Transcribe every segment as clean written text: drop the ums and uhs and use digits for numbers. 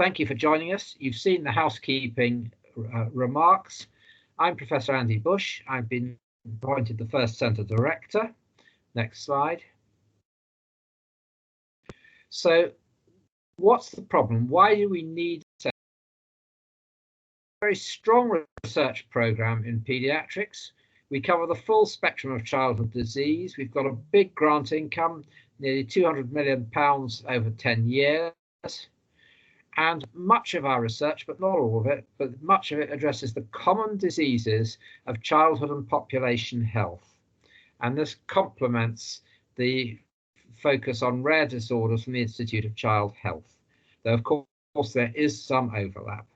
thank you for joining us. You've seen the housekeeping remarks. I'm Professor Andy Bush. I've been appointed the first centre director. Next slide. So what's the problem? Why do we need a very strong research programme in paediatrics? We cover the full spectrum of childhood disease. We've got a big grant income, nearly £200 million over 10 years. And much of our research, but not all of it, but much of it addresses the common diseases of childhood and population health. And this complements the focus on rare disorders from the Institute of Child Health, though of course there is some overlap.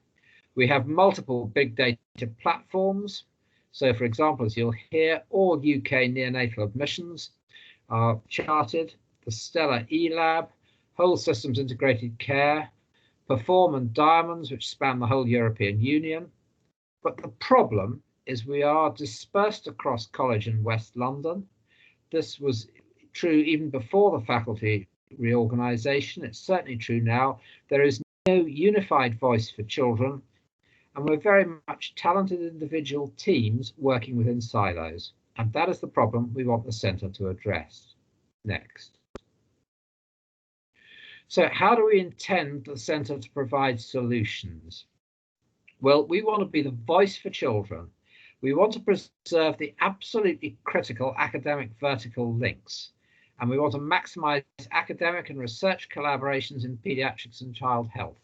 We have multiple big data platforms. So for example, as you'll hear, all UK neonatal admissions are charted, the Stellar eLab, whole systems integrated care, Perform and Diamonds, which span the whole European Union. But the problem is we are dispersed across college in West London. This was true even before the faculty reorganisation. It's certainly true now. There is no unified voice for children, and we're very much talented individual teams working within silos. And that is the problem we want the centre to address. Next. So how do we intend the centre to provide solutions? Well, we want to be the voice for children. We want to preserve the absolutely critical academic vertical links, and we want to maximise academic and research collaborations in paediatrics and child health.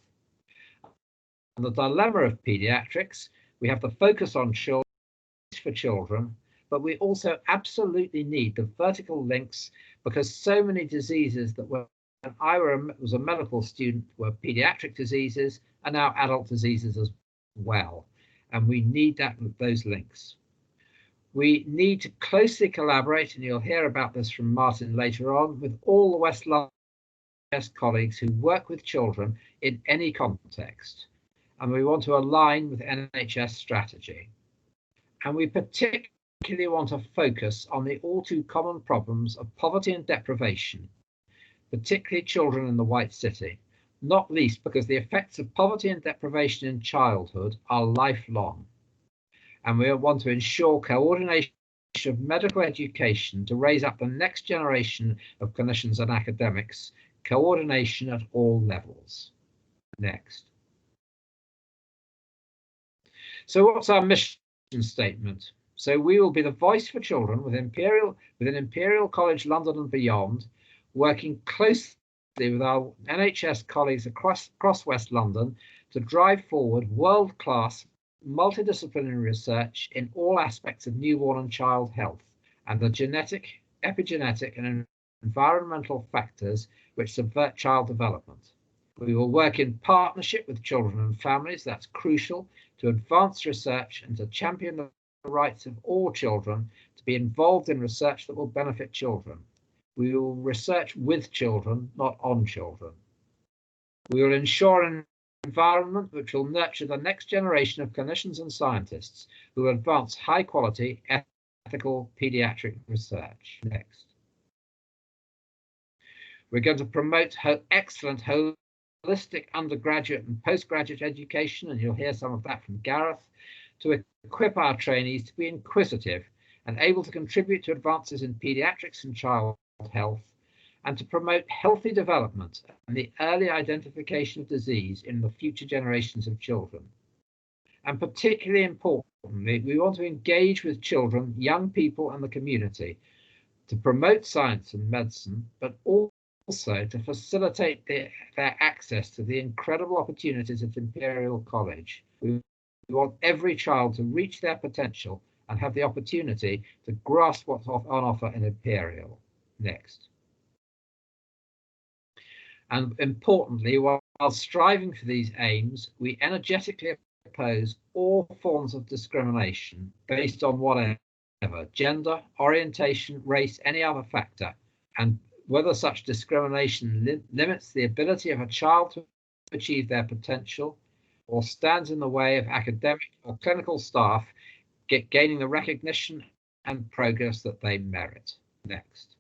And the dilemma of paediatrics, we have the focus on children for children, but we also absolutely need the vertical links because so many diseases that were when I was a medical student were paediatric diseases and now adult diseases as well. And we need those links. We need to closely collaborate, and you'll hear about this from Martin later on, with all the West London colleagues who work with children in any context. And we want to align with NHS strategy. And we particularly want to focus on the all too common problems of poverty and deprivation, particularly children in the White City, not least because the effects of poverty and deprivation in childhood are lifelong. And we want to ensure coordination of medical education to raise up the next generation of clinicians and academics, coordination at all levels. Next. So what's our mission statement? So we will be the voice for children within Imperial College London and beyond, working closely with our NHS colleagues across West London to drive forward world-class multidisciplinary research in all aspects of newborn and child health and the genetic, epigenetic and environmental factors which subvert child development. We will work in partnership with children and families, that's crucial, to advance research and to champion the rights of all children to be involved in research that will benefit children. We will research with children, not on children. We will ensure an environment which will nurture the next generation of clinicians and scientists who will advance high quality, ethical paediatric research. Next. We're going to promote excellent holistic undergraduate and postgraduate education, and you'll hear some of that from Gareth, to equip our trainees to be inquisitive and able to contribute to advances in paediatrics and child health, and to promote healthy development and the early identification of disease in the future generations of children. And particularly importantly, we want to engage with children, young people and the community to promote science and medicine, but also to facilitate their access to the incredible opportunities at Imperial College. We want every child to reach their potential and have the opportunity to grasp what's on offer in Imperial. Next. And importantly, while striving for these aims, we energetically oppose all forms of discrimination based on whatever, gender, orientation, race, any other factor, and whether such discrimination limits the ability of a child to achieve their potential or stands in the way of academic or clinical staff gaining the recognition and progress that they merit. Next.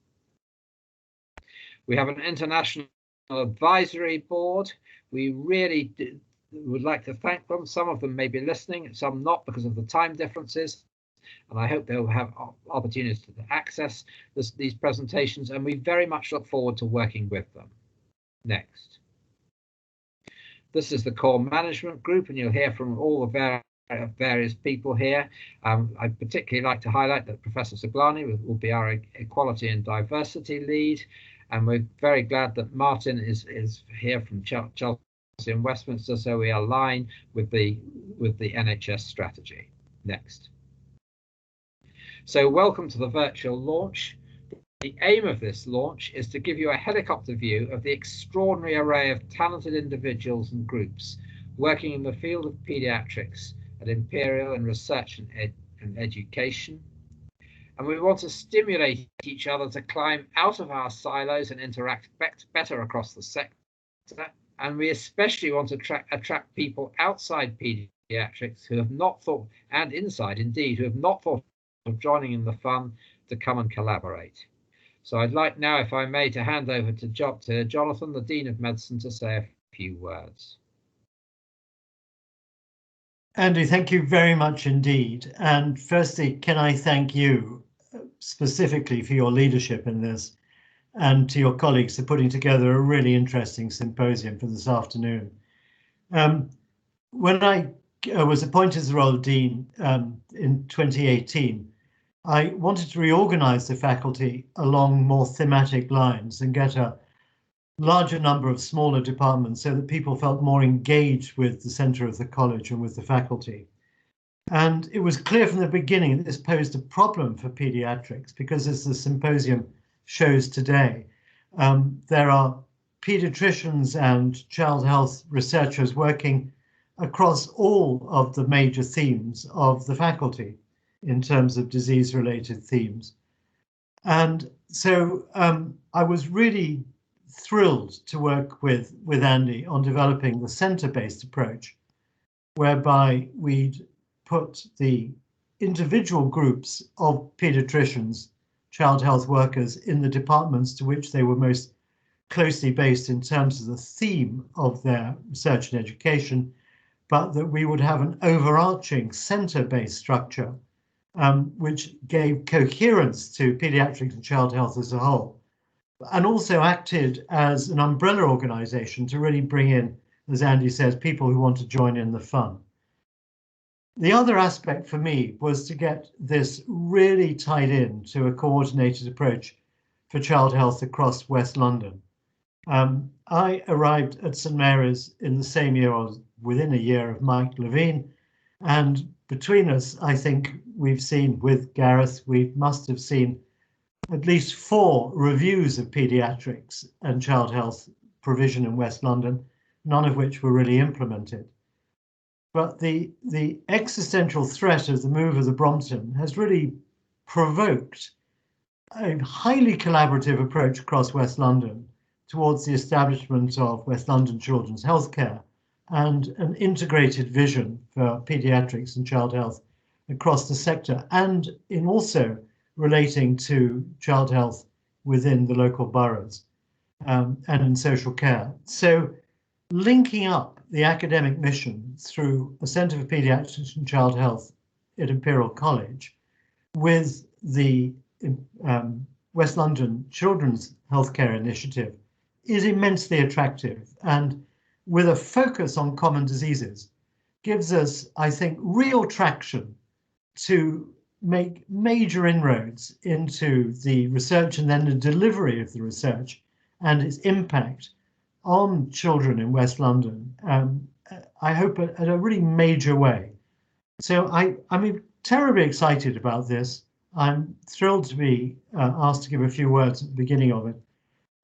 We have an international advisory board We really would like to thank them. Some of them may be listening, some not because of the time differences. And I hope they'll have opportunities to access these presentations, and we very much look forward to working with them. Next. This is the core management group, and you'll hear from all the various people here. I'd particularly like to highlight that Professor Saglani will be our equality and diversity lead, and we're very glad that Martin is here from Chelsea and Westminster, so we align with the NHS strategy. Next. So welcome to the virtual launch. The aim of this launch is to give you a helicopter view of the extraordinary array of talented individuals and groups working in the field of paediatrics at Imperial in research and education. And we want to stimulate each other to climb out of our silos and interact better across the sector. And we especially want to attract people outside paediatrics who have not thought, and inside indeed, who have not thought of joining in the fun, to come and collaborate. So I'd like now, if I may, to hand over to Jonathan, the Dean of Medicine, to say a few words. Andy, thank you very much indeed. And firstly, can I thank you specifically for your leadership in this, and to your colleagues for putting together a really interesting symposium for this afternoon. When I was appointed as the role of Dean in 2018, I wanted to reorganize the faculty along more thematic lines and get a larger number of smaller departments so that people felt more engaged with the centre of the college and with the faculty. And it was clear from the beginning that this posed a problem for paediatrics because, as the symposium shows today, there are paediatricians and child health researchers working across all of the major themes of the faculty in terms of disease-related themes. And so I was really thrilled to work with Andy on developing the centre-based approach, whereby we'd put the individual groups of paediatricians, child health workers in the departments to which they were most closely based in terms of the theme of their research and education, but that we would have an overarching centre-based structure which gave coherence to paediatrics and child health as a whole, and also acted as an umbrella organisation to really bring in, as Andy says, people who want to join in the fun. The other aspect for me was to get this really tied in to a coordinated approach for child health across West London. I arrived at St Mary's in the same year, or within a year, of Mike Levine, and between us, I think we've seen, with Gareth, we must have seen at least 4 reviews of paediatrics and child health provision in West London, none of which were really implemented. But the existential threat of the move of the Brompton has really provoked a highly collaborative approach across West London towards the establishment of West London Children's Healthcare and an integrated vision for paediatrics and child health across the sector, and in also relating to child health within the local boroughs and in social care. So linking up the academic mission through a Centre for Paediatrics and Child Health at Imperial College with the West London Children's Healthcare Initiative is immensely attractive, and with a focus on common diseases gives us, I think, real traction to make major inroads into the research and then the delivery of the research and its impact on children in West London, I hope at a really major way. So I'm terribly excited about this. I'm thrilled to be asked to give a few words at the beginning of it.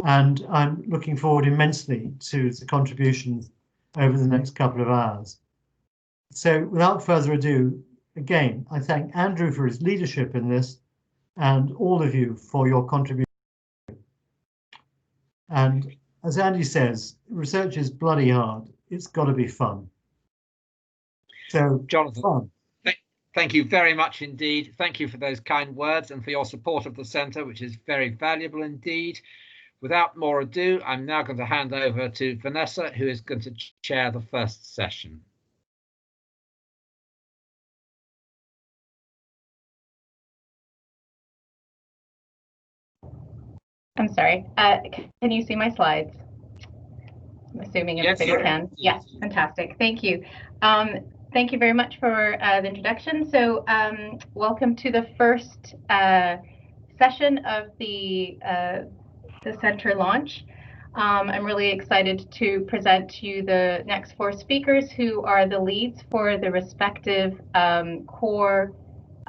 And I'm looking forward immensely to the contributions over the next couple of hours. So without further ado, again, I thank Andrew for his leadership in this and all of you for your contribution. And as Andy says, research is bloody hard. It's got to be fun. So, Jonathan, fun. Thank you very much indeed. Thank you for those kind words and for your support of the centre, which is very valuable indeed. Without more ado, I'm now going to hand over to Vanessa, who is going to chair the first session. I'm sorry, can you see my slides? I'm assuming everybody can. Yes, fantastic, thank you. Thank you very much for the introduction. So welcome to the first session of the center launch. I'm really excited to present to you the next 4 speakers who are the leads for the respective core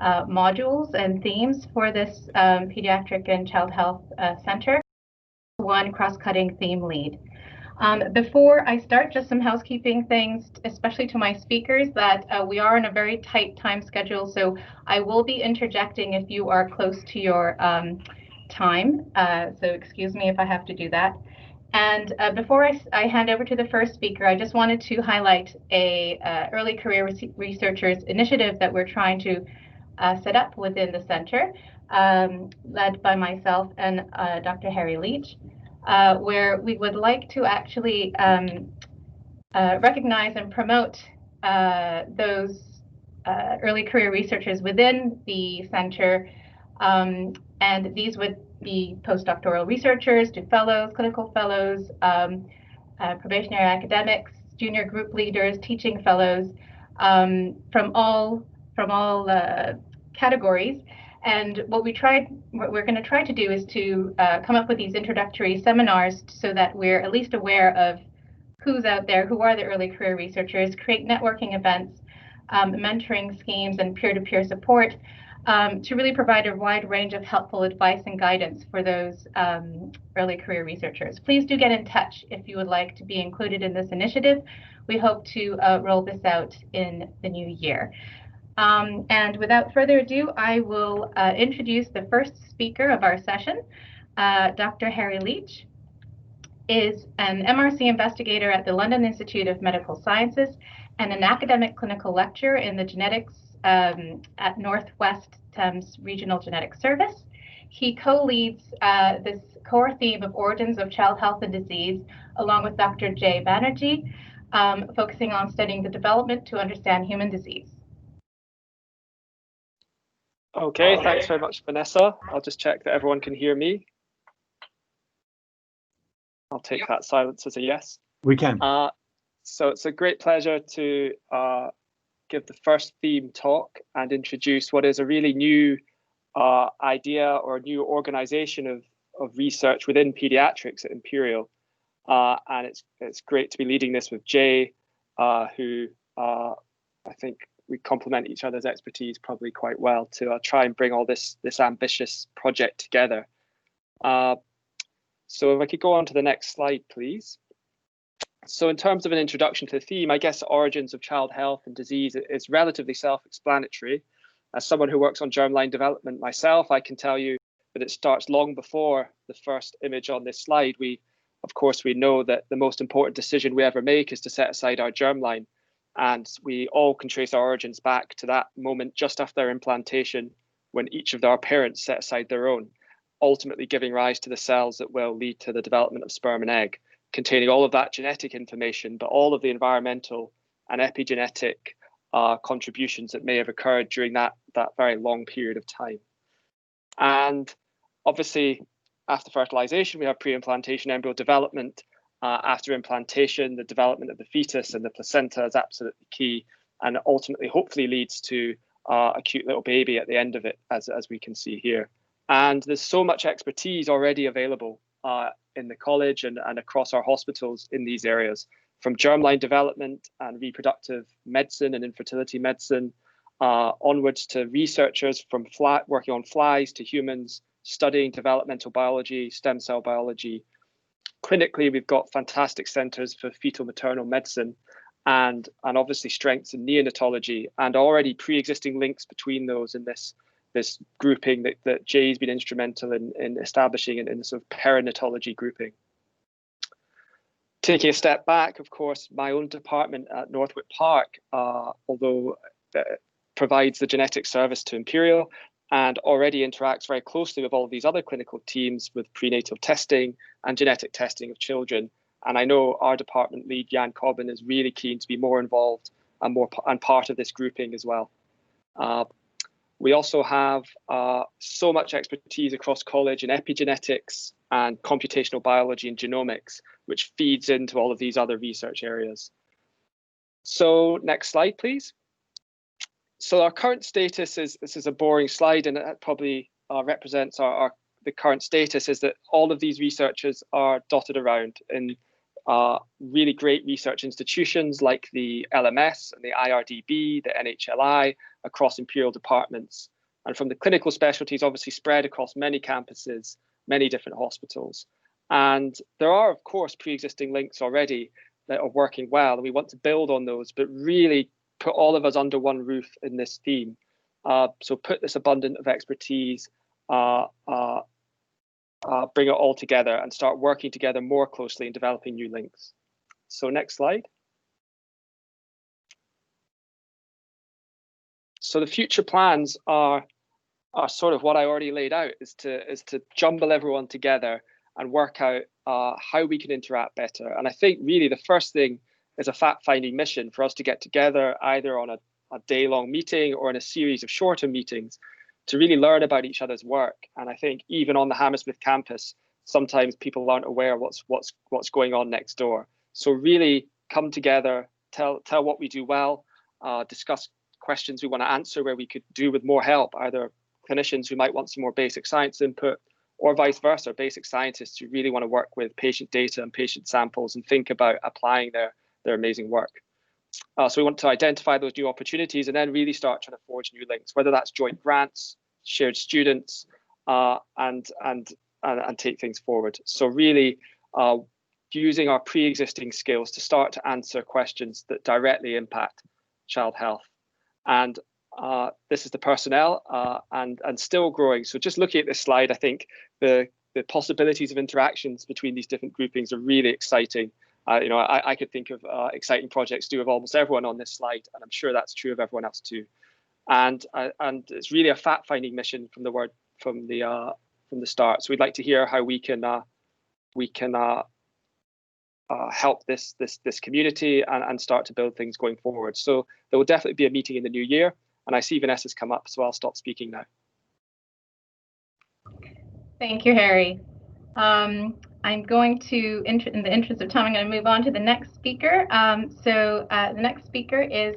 modules and themes for this Pediatric and Child Health Center. One cross-cutting theme lead. Before I start, just some housekeeping things, especially to my speakers, that we are in a very tight time schedule, so I will be interjecting if you are close to your time, so excuse me if I have to do that. And before I hand over to the first speaker, I just wanted to highlight a early career researchers initiative that we're trying to set up within the center, led by myself and Dr. Harry Leach, where we would like to actually recognize and promote those early career researchers within the center, and these would be postdoctoral researchers to fellows, clinical fellows, probationary academics, junior group leaders, teaching fellows, from all categories. And what we're going to try to do is to come up with these introductory seminars so that we're at least aware of who's out there, who are the early career researchers, create networking events, mentoring schemes, and peer-to-peer support to really provide a wide range of helpful advice and guidance for those early career researchers. Please do get in touch if you would like to be included in this initiative. We hope to roll this out in the new year. And without further ado, I will introduce the first speaker of our session. Dr. Harry Leach is an MRC investigator at the London Institute of Medical Sciences and an academic clinical lecturer in the genetics at Northwest Thames Regional Genetics Service. He co-leads this core theme of origins of child health and disease, along with Dr. Jay Banerjee, focusing on studying the development to understand human disease. Okay, thanks very much, Vanessa. I'll just check that everyone can hear me. I'll take that silence as a yes. We can. So it's a great pleasure to give the first theme talk and introduce what is a really new idea or new organization of research within pediatrics at Imperial. And it's great to be leading this with Jay, who I think we complement each other's expertise probably quite well to try and bring all this ambitious project together. So if I could go on to the next slide, please. So in terms of an introduction to the theme, I guess origins of child health and disease is relatively self-explanatory. As someone who works on germline development myself, I can tell you that it starts long before the first image on this slide. Of course, we know that the most important decision we ever make is to set aside our germline. And we all can trace our origins back to that moment just after their implantation, when each of our parents set aside their own, ultimately giving rise to the cells that will lead to the development of sperm and egg, containing all of that genetic information, but all of the environmental and epigenetic contributions that may have occurred during that very long period of time. And obviously, after fertilization, we have pre-implantation embryo development. After implantation, the development of the fetus and the placenta is absolutely key, and ultimately, hopefully, leads to a cute little baby at the end of it, as we can see here. And there's so much expertise already available in the college and across our hospitals in these areas, from germline development and reproductive medicine and infertility medicine, onwards to researchers from working on flies to humans, studying developmental biology, stem cell biology. Clinically, we've got fantastic centres for fetal maternal medicine and obviously strengths in neonatology, and already pre-existing links between those in this grouping that Jay's been instrumental in establishing in the sort of perinatology grouping. Taking a step back, of course, my own department at Northwick Park, although provides the genetic service to Imperial, and already interacts very closely with all of these other clinical teams with prenatal testing and genetic testing of children. And I know our department lead, Jan Cobbin, is really keen to be more involved and part of this grouping as well. We also have so much expertise across college in epigenetics and computational biology and genomics, which feeds into all of these other research areas. So next slide, please. So our current status is, this is a boring slide, and it probably represents the current status, is that all of these researchers are dotted around in really great research institutions like the LMS and the IRDB, the NHLI, across Imperial departments. And from the clinical specialties, obviously spread across many campuses, many different hospitals. And there are, of course, pre-existing links already that are working well, and we want to build on those, but really put all of us under one roof in this theme. So put this abundance of expertise, bring it all together and start working together more closely in developing new links. So next slide. So the future plans are sort of what I already laid out, is to jumble everyone together and work out how we can interact better. And I think really the first thing is a fact-finding mission for us to get together either on a day-long meeting or in a series of shorter meetings to really learn about each other's work. And I think even on the Hammersmith campus, sometimes people aren't aware what's going on next door. So really come together, tell what we do well, discuss questions we want to answer where we could do with more help, either clinicians who might want some more basic science input, or vice versa, basic scientists who really want to work with patient data and patient samples and think about applying their amazing work. So we want to identify those new opportunities and then really start trying to forge new links, whether that's joint grants, shared students, and take things forward. So really using our pre-existing skills to start to answer questions that directly impact child health. And this is the personnel and still growing. So just looking at this slide, I think the possibilities of interactions between these different groupings are really exciting. I could think of exciting projects to do with almost everyone on this slide, and I'm sure that's true of everyone else too. And it's really a fact-finding mission from the start. So we'd like to hear how we can help this community and start to build things going forward. So there will definitely be a meeting in the new year, and I see Vanessa's come up, so I'll stop speaking now. Thank you, Harry. I'm going to, in the interest of time, I'm going to move on to the next speaker. The next speaker is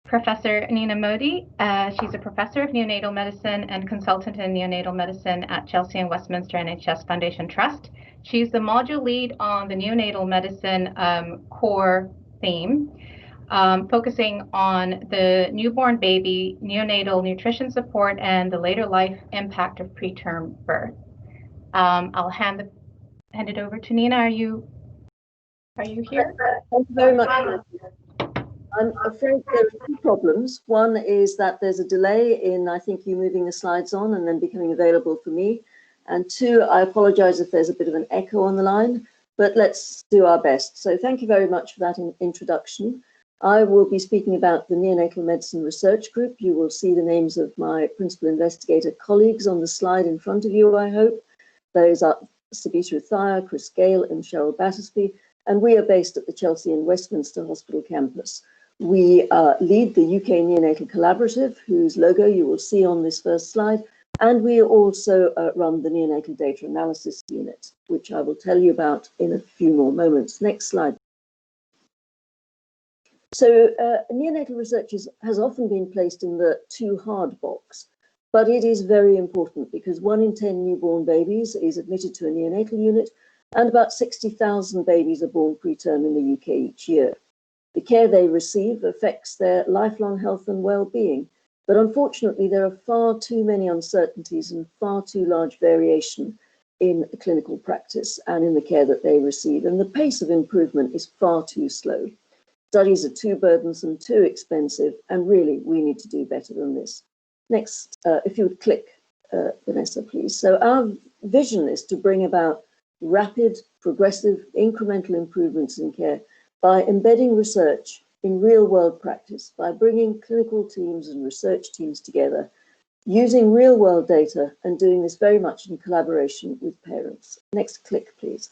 Professor Nina Modi. She's a professor of neonatal medicine and consultant in neonatal medicine at Chelsea and Westminster NHS Foundation Trust. She's the module lead on the neonatal medicine core theme, focusing on the newborn baby, neonatal nutrition support, and the later life impact of preterm birth. I'll hand it over to Nina. Are you here? Thank you very much. I'm afraid there are two problems. One is that there's a delay in, I think, you moving the slides on and then becoming available for me. And two, I apologize if there's a bit of an echo on the line, but let's do our best. So thank you very much for that introduction. I will be speaking about the Neonatal Medicine Research Group. You will see the names of my principal investigator colleagues on the slide in front of you, I hope. Those are Sabita Uthaya, Chris Gale, and Cheryl Battersby, and we are based at the Chelsea and Westminster Hospital campus. We lead the UK Neonatal Collaborative, whose logo you will see on this first slide, and we also run the Neonatal Data Analysis Unit, which I will tell you about in a few more moments. Next slide. So neonatal research has often been placed in the too hard box, but it is very important because 1 in 10 newborn babies is admitted to a neonatal unit, and about 60,000 babies are born preterm in the UK each year. The care they receive affects their lifelong health and well-being, but unfortunately there are far too many uncertainties and far too large variation in clinical practice and in the care that they receive, and the pace of improvement is far too slow. Studies are too burdensome, too expensive, and really we need to do better than this. Next, if you would click, Vanessa, please. So our vision is to bring about rapid, progressive, incremental improvements in care by embedding research in real-world practice, by bringing clinical teams and research teams together using real world data and doing this very much in collaboration with parents. Next click, please.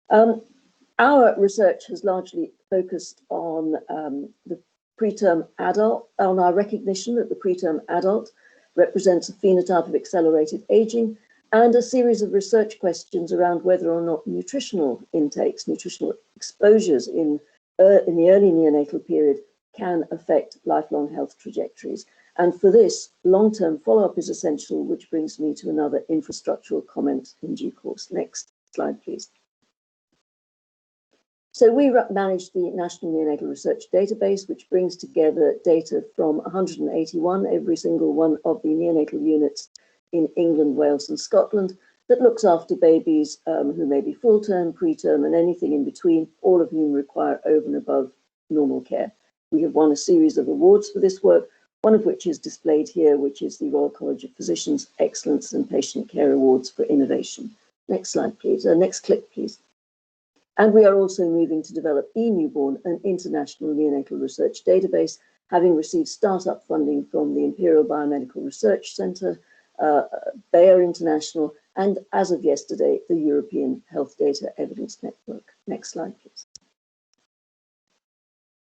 Our research has largely focused on the preterm adult, on our recognition that the preterm adult represents a phenotype of accelerated aging, and a series of research questions around whether or not nutritional intakes, nutritional exposures in the early neonatal period can affect lifelong health trajectories. And for this, long-term follow-up is essential, which brings me to another infrastructural comment in due course. Next slide, please. So we manage the National Neonatal Research Database, which brings together data from 181, every single one of the neonatal units in England, Wales and Scotland, that looks after babies who may be full-term, preterm and anything in between, all of whom require over and above normal care. We have won a series of awards for this work, one of which is displayed here, which is the Royal College of Physicians Excellence and Patient Care Awards for Innovation. Next slide, please. Next click, please. And we are also moving to develop eNewborn, an international neonatal research database, having received startup funding from the Imperial Biomedical Research Centre, Bayer International, and as of yesterday, the European Health Data Evidence Network. Next slide, please.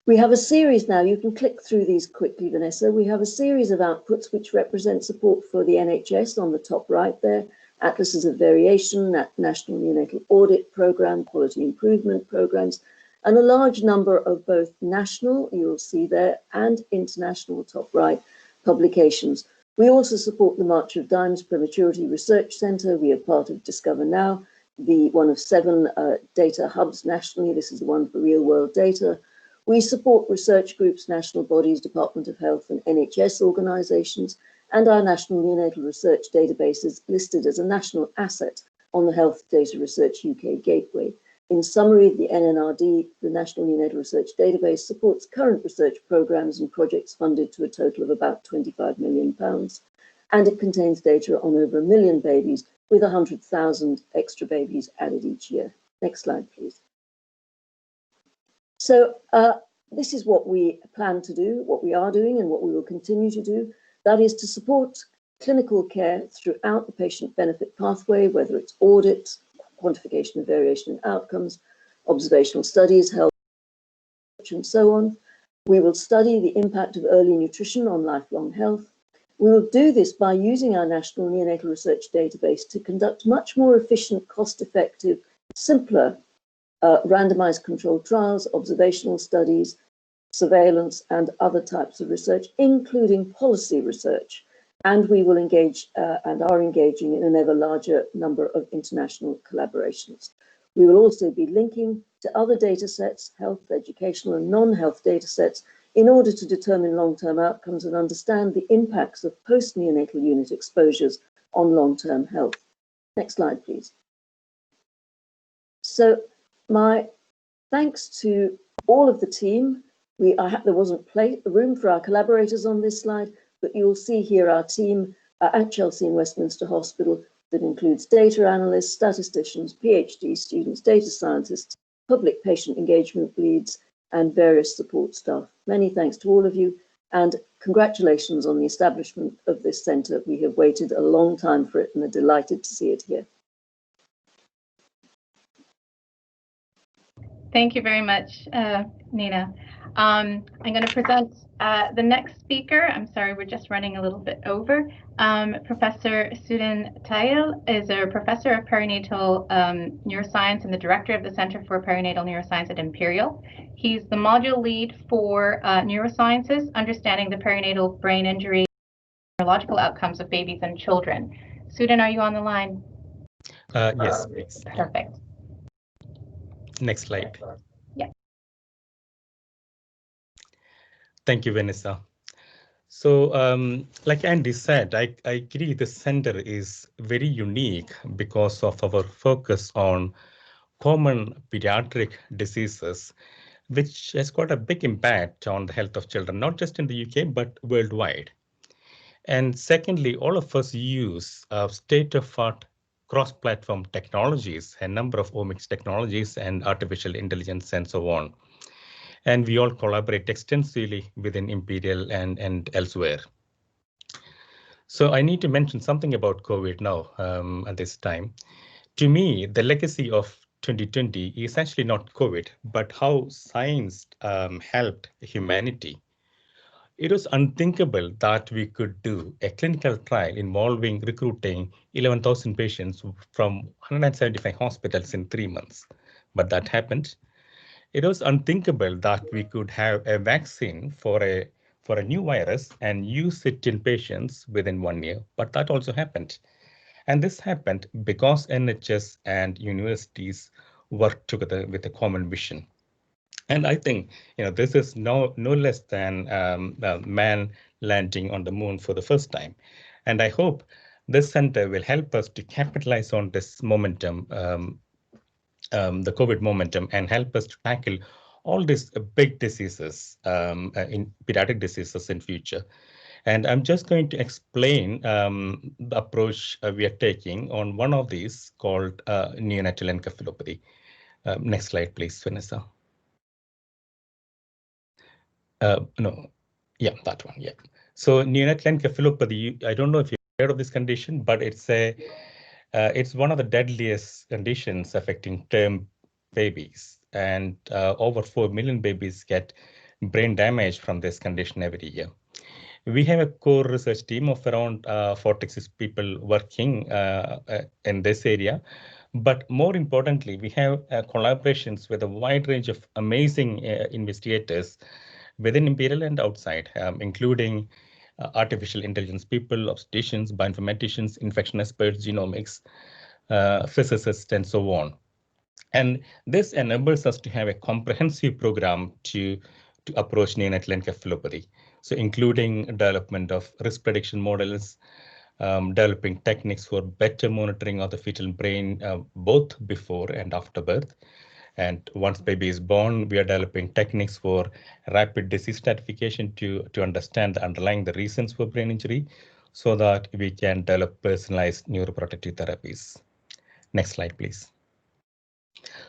We have a series now, you can click through these quickly, Vanessa. We have a series of outputs which represent support for the NHS on the top right there, atlases of variation, National Neonatal Audit Programme, quality improvement programmes, and a large number of both national, you'll see there, and international, top right, publications. We also support the March of Dimes Prematurity Research Centre. We are part of Discover Now, one of 7 data hubs nationally. This is the one for real world data. We support research groups, national bodies, Department of Health and NHS organisations, and our National Neonatal Research Database is listed as a national asset on the Health Data Research UK Gateway. In summary, the NNRD, the National Neonatal Research Database, supports current research programmes and projects funded to a total of about £25 million, and it contains data on over 1 million babies, with 100,000 extra babies added each year. Next slide, please. So this is what we plan to do, what we are doing and what we will continue to do. That is to support clinical care throughout the patient benefit pathway, whether it's audit, quantification of variation in outcomes, observational studies, health, and so on. We will study the impact of early nutrition on lifelong health. We will do this by using our National Neonatal Research Database to conduct much more efficient, cost-effective, simpler randomized controlled trials, observational studies, surveillance, and other types of research, including policy research. And we will engage and are engaging in an ever larger number of international collaborations. We will also be linking to other data sets, health, educational, and non-health data sets, in order to determine long-term outcomes and understand the impacts of post-neonatal unit exposures on long-term health. Next slide, please. So my thanks to all of the team. There wasn't room for our collaborators on this slide, but you'll see here our team at Chelsea and Westminster Hospital that includes data analysts, statisticians, PhD students, data scientists, public patient engagement leads, and various support staff. Many thanks to all of you, and congratulations on the establishment of this centre. We have waited a long time for it and are delighted to see it here. Thank you very much, Nina. I'm going to present the next speaker. I'm sorry, we're just running a little bit over. Professor Sudhin Tayal is a professor of perinatal neuroscience and the director of the Center for Perinatal Neuroscience at Imperial. He's the module lead for neurosciences, understanding the perinatal brain injury, neurological outcomes of babies and children. Sudhin, are you on the line? Yes, please. Perfect. Next slide. Yeah. Thank you, Vanessa. So like Andy said, I agree the center is very unique because of our focus on common pediatric diseases, which has got a big impact on the health of children, not just in the UK, but worldwide. And secondly, all of us use state-of-art cross-platform technologies, a number of omics technologies and artificial intelligence and so on. And we all collaborate extensively within Imperial and elsewhere. So I need to mention something about COVID now at this time. To me, the legacy of 2020 is actually not COVID, but how science helped humanity. It was unthinkable that we could do a clinical trial involving recruiting 11,000 patients from 175 hospitals in 3 months, but that happened. It was unthinkable that we could have a vaccine for a new virus and use it in patients within 1 year, but that also happened. And this happened because NHS and universities worked together with a common vision. And I think this is no less than man landing on the moon for the first time. And I hope this center will help us to capitalize on this momentum, the COVID momentum, and help us to tackle all these big diseases, in pediatric diseases in future. And I'm just going to explain the approach we are taking on one of these called neonatal encephalopathy. Next slide, please, Vanessa. No, yeah, that one, yeah. So neonatal encephalopathy, I don't know if you've heard of this condition, but it's one of the deadliest conditions affecting term babies, and over 4 million babies get brain damage from this condition every year. We have a core research team of around 46 people working in this area. But more importantly, we have collaborations with a wide range of amazing investigators within Imperial and outside, including artificial intelligence people, obstetricians, bioinformaticians, infection experts, genomics, physicists, and so on. And this enables us to have a comprehensive program to approach neonatal encephalopathy. So including development of risk prediction models, developing techniques for better monitoring of the fetal brain, both before and after birth. And once baby is born, we are developing techniques for rapid disease stratification to understand the reasons for brain injury so that we can develop personalized neuroprotective therapies. Next slide, please.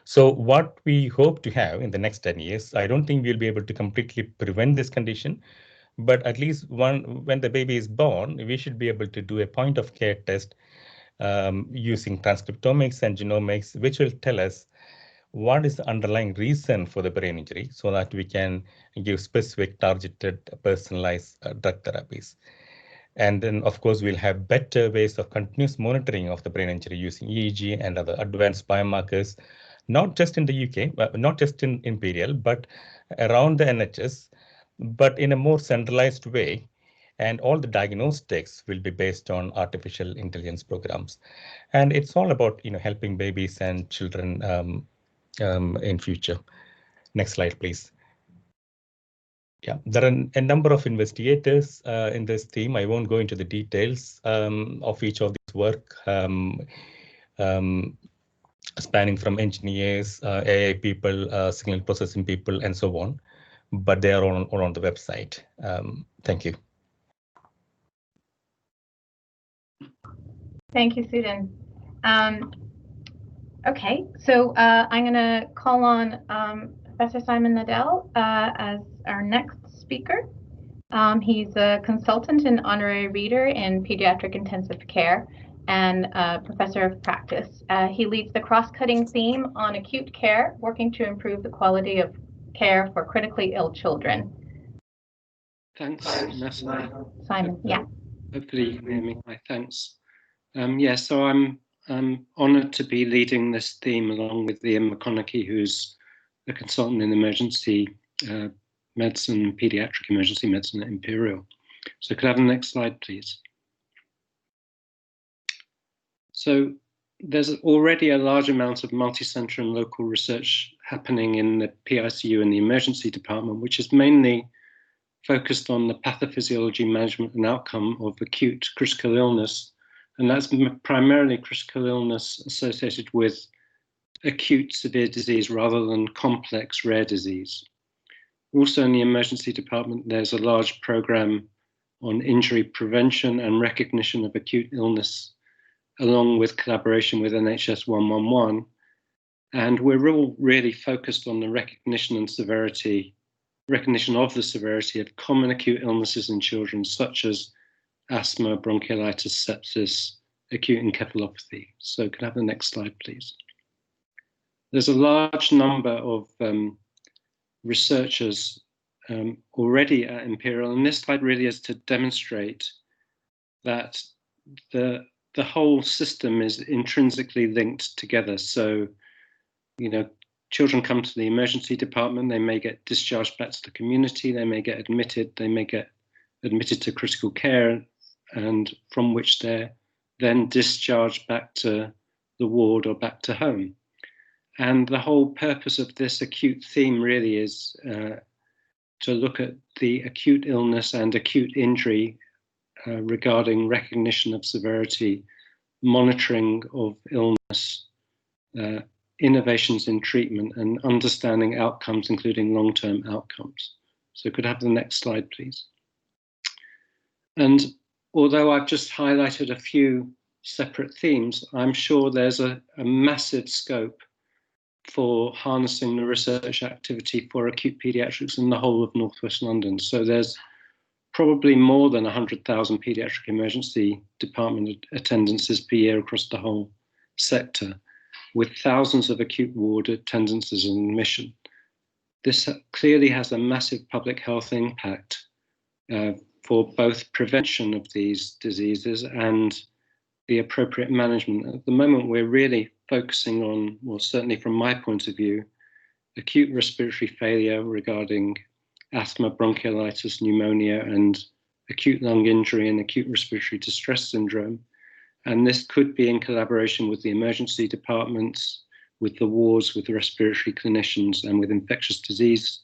So what we hope to have in the next 10 years, I don't think we'll be able to completely prevent this condition, but at least when the baby is born, we should be able to do a point of care test using transcriptomics and genomics, which will tell us what is the underlying reason for the brain injury so that we can give specific targeted personalized drug therapies. And then, of course, we'll have better ways of continuous monitoring of the brain injury using EEG and other advanced biomarkers, not just in the UK, not just in Imperial, but around the NHS, but in a more centralized way. And all the diagnostics will be based on artificial intelligence programs. And it's all about helping babies and children in future. Next slide, please. Yeah, there are a number of investigators in this team. I won't go into the details of each of this work, spanning from engineers, AI people, signal processing people, and so on. But they are all on the website. Thank you. Thank you, Sudan. Okay, so I'm going to call on Professor Simon Nadell as our next speaker. He's a consultant and honorary reader in pediatric intensive care and professor of practice. He leads the cross-cutting theme on acute care, working to improve the quality of care for critically ill children. Thanks, Vanessa. Simon, yeah. Hopefully you can hear me. Hi, thanks. Yeah, so I'm honoured to be leading this theme along with Ian McConaughey, who's a consultant in emergency medicine, pediatric emergency medicine at Imperial. So could I have the next slide, please? So there's already a large amount of multi-centre and local research happening in the PICU and the emergency department, which is mainly focused on the pathophysiology, management and outcome of acute critical illness. And that's primarily critical illness associated with acute severe disease rather than complex rare disease. Also in the emergency department, there's a large program on injury prevention and recognition of acute illness, along with collaboration with NHS 111. And we're all really focused on the recognition of the severity of common acute illnesses in children, such as asthma, bronchiolitis, sepsis, acute encephalopathy. So could I have the next slide, please? There's a large number of researchers already at Imperial, and this slide really is to demonstrate that the whole system is intrinsically linked together. So, you know, children come to the emergency department, they may get discharged back to the community, they may get admitted, to critical care, and from which they're then discharged back to the ward or back to home. And the whole purpose of this acute theme really is to look at the acute illness and acute injury regarding recognition of severity, monitoring of illness, innovations in treatment, and understanding outcomes, including long-term outcomes. So could I have the next slide, please? And although I've just highlighted a few separate themes, I'm sure there's a massive scope for harnessing the research activity for acute paediatrics in the whole of Northwest London. So there's probably more than 100,000 paediatric emergency department attendances per year across the whole sector, with thousands of acute ward attendances and admission. This clearly has a massive public health impact for both prevention of these diseases and the appropriate management. At the moment, we're really focusing on, well, certainly from my point of view, acute respiratory failure regarding asthma, bronchiolitis, pneumonia, and acute lung injury and acute respiratory distress syndrome. And this could be in collaboration with the emergency departments, with the wards, with the respiratory clinicians, and with infectious disease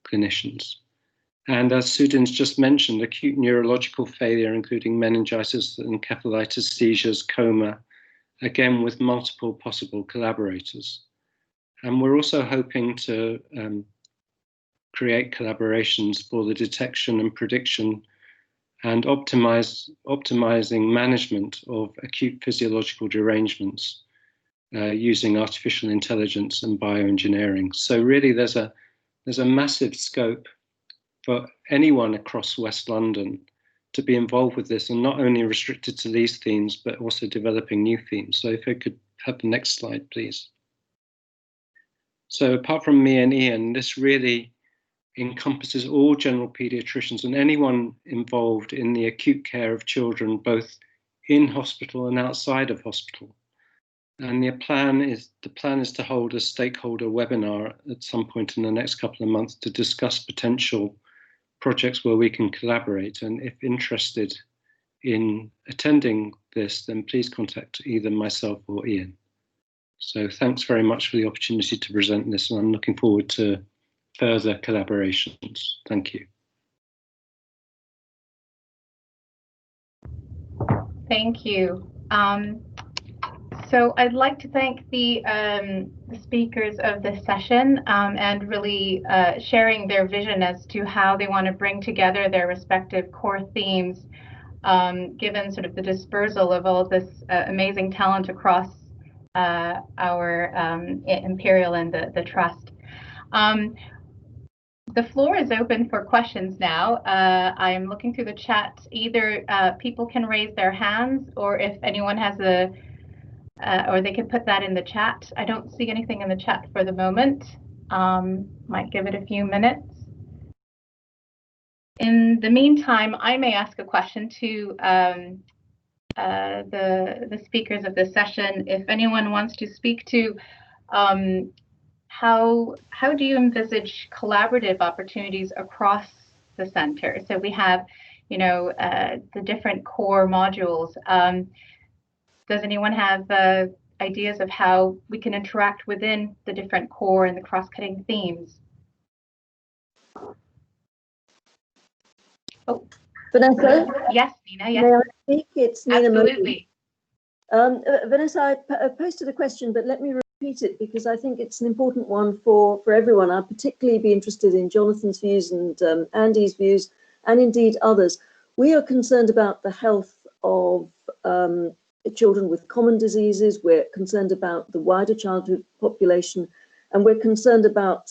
clinicians. And as Sudhin's just mentioned, acute neurological failure, including meningitis, encephalitis, seizures, coma, again with multiple possible collaborators. And we're also hoping to create collaborations for the detection and prediction and optimizing management of acute physiological derangements using artificial intelligence and bioengineering. So really there's a massive scope for anyone across West London to be involved with this, and not only restricted to these themes, but also developing new themes. So if I could have the next slide, please. So apart from me and Ian, this really encompasses all general paediatricians and anyone involved in the acute care of children, both in hospital and outside of hospital. And the plan is to hold a stakeholder webinar at some point in the next couple of months to discuss potential projects where we can collaborate. And if interested in attending this, then please contact either myself or Ian. So thanks very much for the opportunity to present this, and I'm looking forward to further collaborations. Thank you. Thank you. So I'd like to thank the speakers of this session and really sharing their vision as to how they want to bring together their respective core themes, given sort of the dispersal of all this amazing talent across our Imperial and the Trust. The floor is open for questions now. I am looking through the chat. Either people can raise their hands, or if anyone has or they can put that in the chat. I don't see anything in the chat for the moment. Might give it a few minutes. In the meantime, I may ask a question to the speakers of this session. If anyone wants to speak to how do you envisage collaborative opportunities across the center? So we have, you know, the different core modules. Does anyone have ideas of how we can interact within the different core and the cross-cutting themes? Oh, Vanessa? Yes, Nina, yes. May I speak? It's Nina. Absolutely. Vanessa, I posted a question, but let me repeat it because I think it's an important one for everyone. I'd particularly be interested in Jonathan's views and Andy's views, and indeed others. We are concerned about the health of children with common diseases. We're concerned about the wider childhood population, and we're concerned about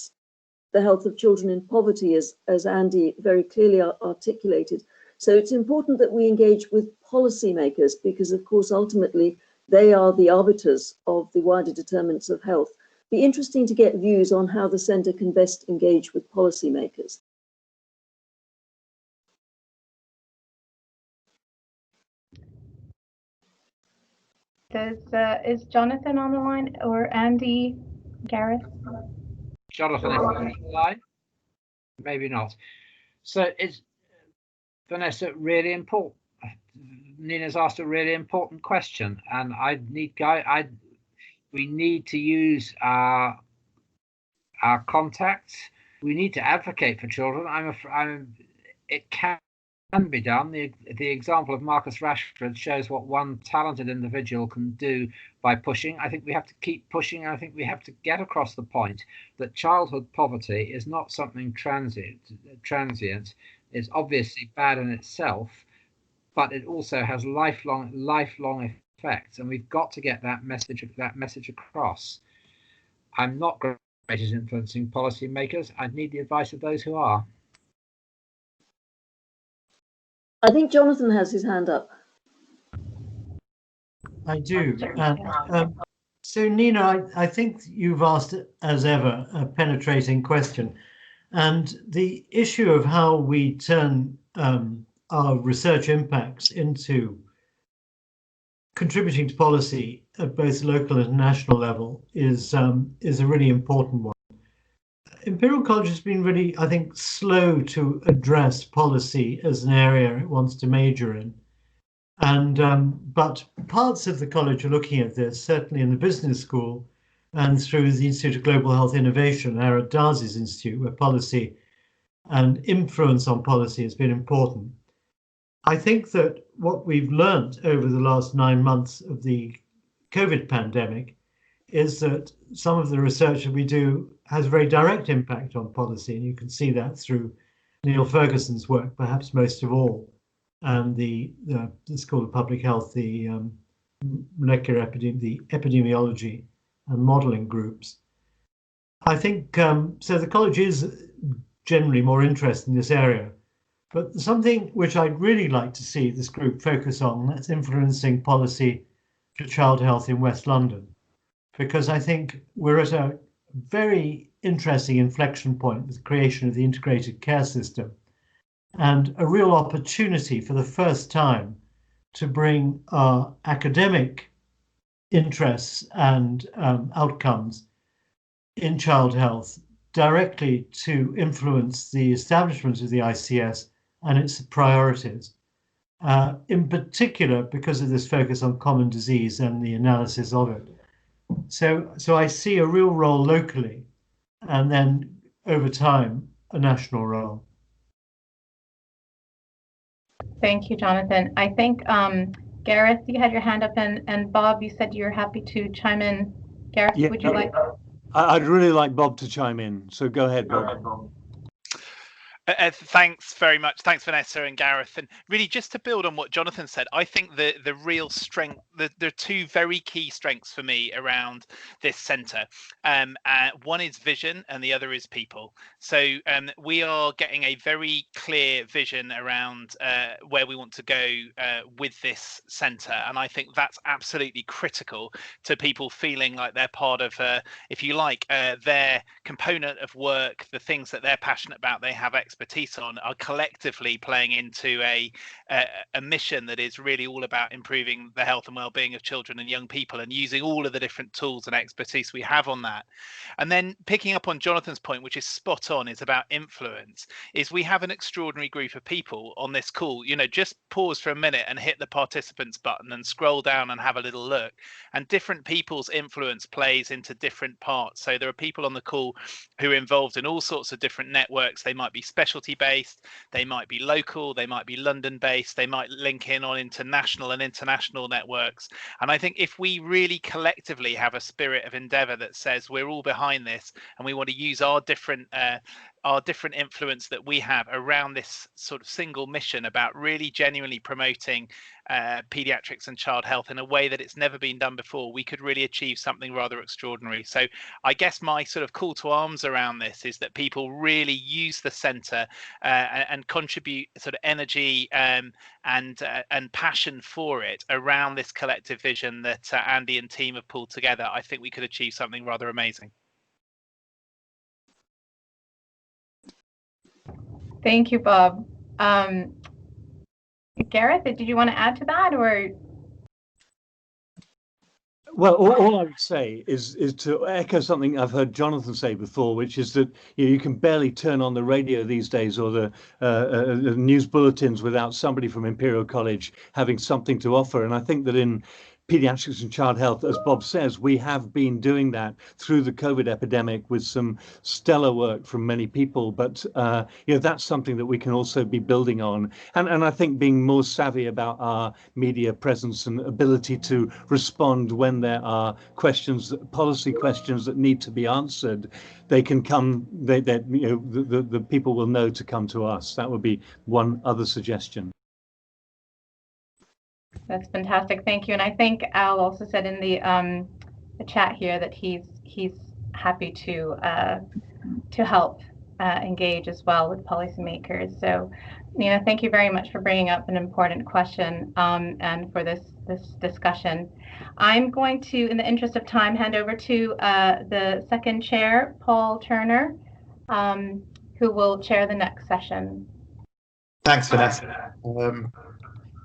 the health of children in poverty, as Andy very clearly articulated. So it's important that we engage with policymakers because, of course, ultimately they are the arbiters of the wider determinants of health. Be interesting to get views on how the centre can best engage with policymakers. Is Jonathan on the line, or Andy, Gareth? Jonathan is on the line? Maybe not. So it's, Vanessa, really important. Nina's asked a really important question, and we need to use our contacts. We need to advocate for children. It can be done. The example of Marcus Rashford shows what one talented individual can do by pushing. I think we have to keep pushing. I think we have to get across the point that childhood poverty is not something transient. It's obviously bad in itself, but it also has lifelong effects, and we've got to get that message across. I'm not great at influencing policymakers. I need the advice of those who are. I think Jonathan has his hand up. I do. So Nina, I think you've asked, as ever, a penetrating question. And the issue of how we turn our research impacts into contributing to policy at both local and national level is a really important one. Imperial College has been really, I think, slow to address policy as an area it wants to major in. And but parts of the college are looking at this, certainly in the business school and through the Institute of Global Health Innovation, Ara Darzi's institute, where policy and influence on policy has been important. I think that what we've learned over the last 9 months of the COVID pandemic is that some of the research that we do has a very direct impact on policy, and you can see that through Neil Ferguson's work, perhaps most of all, and the School of Public Health, the molecular the epidemiology and modelling groups. I think so. The college is generally more interested in this area, but something which I'd really like to see this group focus on, that's influencing policy for child health in West London, because I think we're at a very interesting inflection point with the creation of the integrated care system, and a real opportunity for the first time to bring our academic interests and outcomes in child health directly to influence the establishment of the ICS and its priorities, in particular because of this focus on common disease and the analysis of it. So I see a real role locally, and then over time, a national role. Thank you, Jonathan. I think, Gareth, you had your hand up, and Bob, you said you're happy to chime in. Gareth, yeah, would you like? I'd really like Bob to chime in, so go ahead, Bob. Thanks very much. Thanks, Vanessa and Gareth. And really, just to build on what Jonathan said, I think the real strength, there are two very key strengths for me around this centre. One is vision and the other is people. So we are getting a very clear vision around where we want to go with this centre. And I think that's absolutely critical to people feeling like they're part of, if you like, their component of work, the things that they're passionate about, they have expertise on, are collectively playing into a mission that is really all about improving the health and well-being of children and young people, and using all of the different tools and expertise we have on that. And then picking up on Jonathan's point, which is spot on, is about influence, is we have an extraordinary group of people on this call. You know, just pause for a minute and hit the participants button and scroll down and have a little look, and different people's influence plays into different parts. So there are people on the call who are involved in all sorts of different networks. They might be specialty based, they might be local, they might be London based, they might link in on international and international networks. And I think if we really collectively have a spirit of endeavour that says we're all behind this and we want to use our different our different influence that we have around this sort of single mission about really genuinely promoting paediatrics and child health in a way that it's never been done before, we could really achieve something rather extraordinary. So I guess my sort of call to arms around this is that people really use the centre and contribute sort of energy and passion for it around this collective vision that Andy and team have pulled together. I think we could achieve something rather amazing. Thank you, Bob. Gareth, did you want to add to that, or? Well, all I would say is to echo something I've heard Jonathan say before, which is that you can barely turn on the radio these days or the news bulletins without somebody from Imperial College having something to offer. And I think that in Paediatrics and Child Health, as Bob says, we have been doing that through the COVID epidemic with some stellar work from many people. But that's something that we can also be building on. And I think being more savvy about our media presence and ability to respond when there are questions, policy questions that need to be answered, they can come. The people will know to come to us. That would be one other suggestion. That's fantastic, thank you. And I think Al also said in the chat here that he's happy to help engage as well with policymakers. So, Nina, thank you very much for bringing up an important question and for this discussion. I'm going to, in the interest of time, hand over to the second chair, Paul Turner, who will chair the next session. Thanks, Vanessa.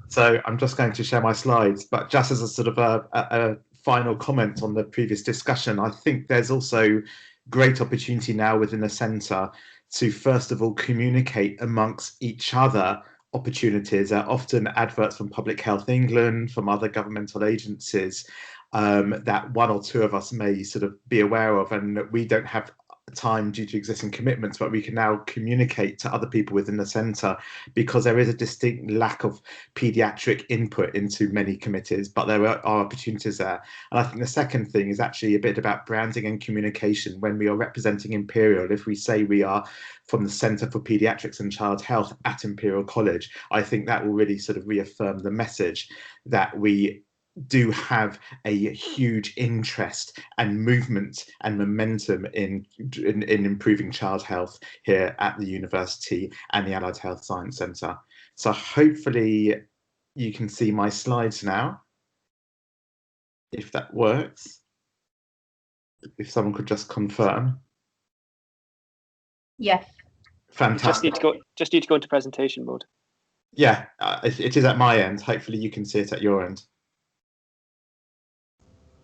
So I'm just going to share my slides, but just as a sort of a final comment on the previous discussion, I think there's also great opportunity now within the centre to first of all communicate amongst each other opportunities. Often adverts from Public Health England, from other governmental agencies that one or two of us may sort of be aware of, and we don't have time due to existing commitments, but we can now communicate to other people within the centre because there is a distinct lack of paediatric input into many committees, but there are opportunities there. And I think the second thing is actually a bit about branding and communication. When we are representing Imperial, if we say we are from the Centre for Paediatrics and Child Health at Imperial College, I think that will really sort of reaffirm the message that we do have a huge interest and movement and momentum in improving child health here at the university and the Allied Health Science Centre. So hopefully you can see my slides now, if that works. If someone could just confirm. Yes. Fantastic. Just need to go into presentation mode. Yeah, it is at my end. Hopefully you can see it at your end.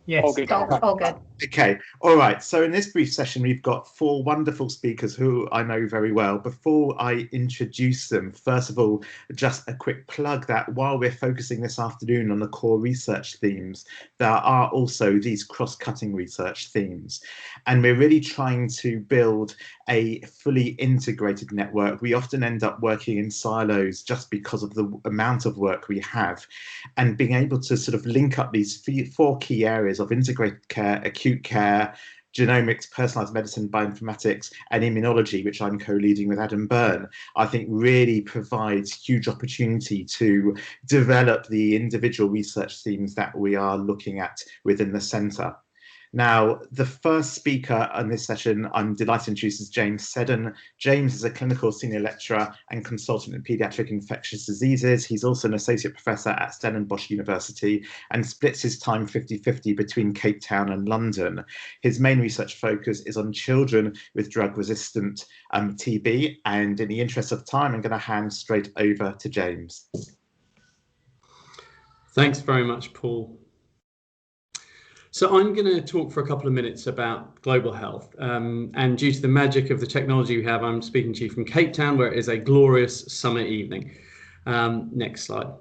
Yes. All good. Okay. All right. So in this brief session, we've got four wonderful speakers who I know very well. Before I introduce them, first of all, just a quick plug that while we're focusing this afternoon on the core research themes, there are also these cross-cutting research themes. And we're really trying to build a fully integrated network. We often end up working in silos just because of the amount of work we have. And being able to sort of link up these four key areas of integrated care, acute care, genomics, personalised medicine, bioinformatics, and immunology, which I'm co-leading with Adam Byrne, I think really provides huge opportunity to develop the individual research themes that we are looking at within the centre. Now, the first speaker on this session, I'm delighted to introduce, is James Seddon. James is a clinical senior lecturer and consultant in paediatric infectious diseases. He's also an associate professor at Stellenbosch University and splits his time 50-50 between Cape Town and London. His main research focus is on children with drug-resistant TB. And in the interest of time, I'm going to hand straight over to James. Thanks very much, Paul. So I'm going to talk for a couple of minutes about global health, and due to the magic of the technology we have, I'm speaking to you from Cape Town, where it is a glorious summer evening. Next slide.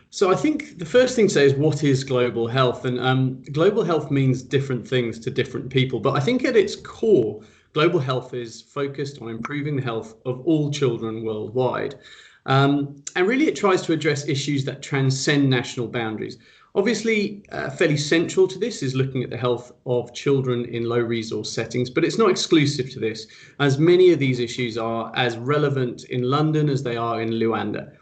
So I think the first thing to say is, what is global health? And global health means different things to different people, but I think at its core, global health is focused on improving the health of all children worldwide. And really it tries to address issues that transcend national boundaries. Obviously, fairly central to this is looking at the health of children in low resource settings, but it's not exclusive to this, as many of these issues are as relevant in London as they are in Luanda.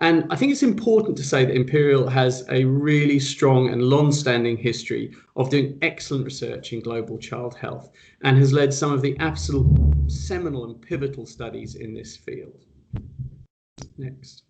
And I think it's important to say that Imperial has a really strong and long-standing history of doing excellent research in global child health and has led some of the absolute seminal and pivotal studies in this field. Next.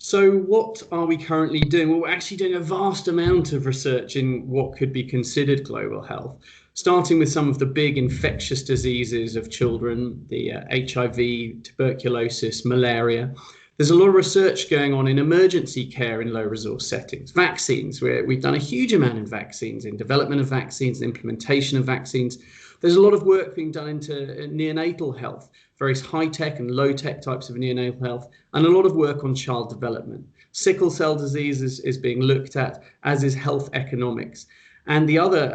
So what are we currently doing? Well, we're actually doing a vast amount of research in what could be considered global health, starting with some of the big infectious diseases of children, the HIV, tuberculosis, malaria. There's a lot of research going on in emergency care in low resource settings. Vaccines, where we've done a huge amount in vaccines, in development of vaccines, and implementation of vaccines. There's a lot of work being done into neonatal health, various high-tech and low-tech types of neonatal health, and a lot of work on child development. Sickle cell disease is being looked at, as is health economics. And the other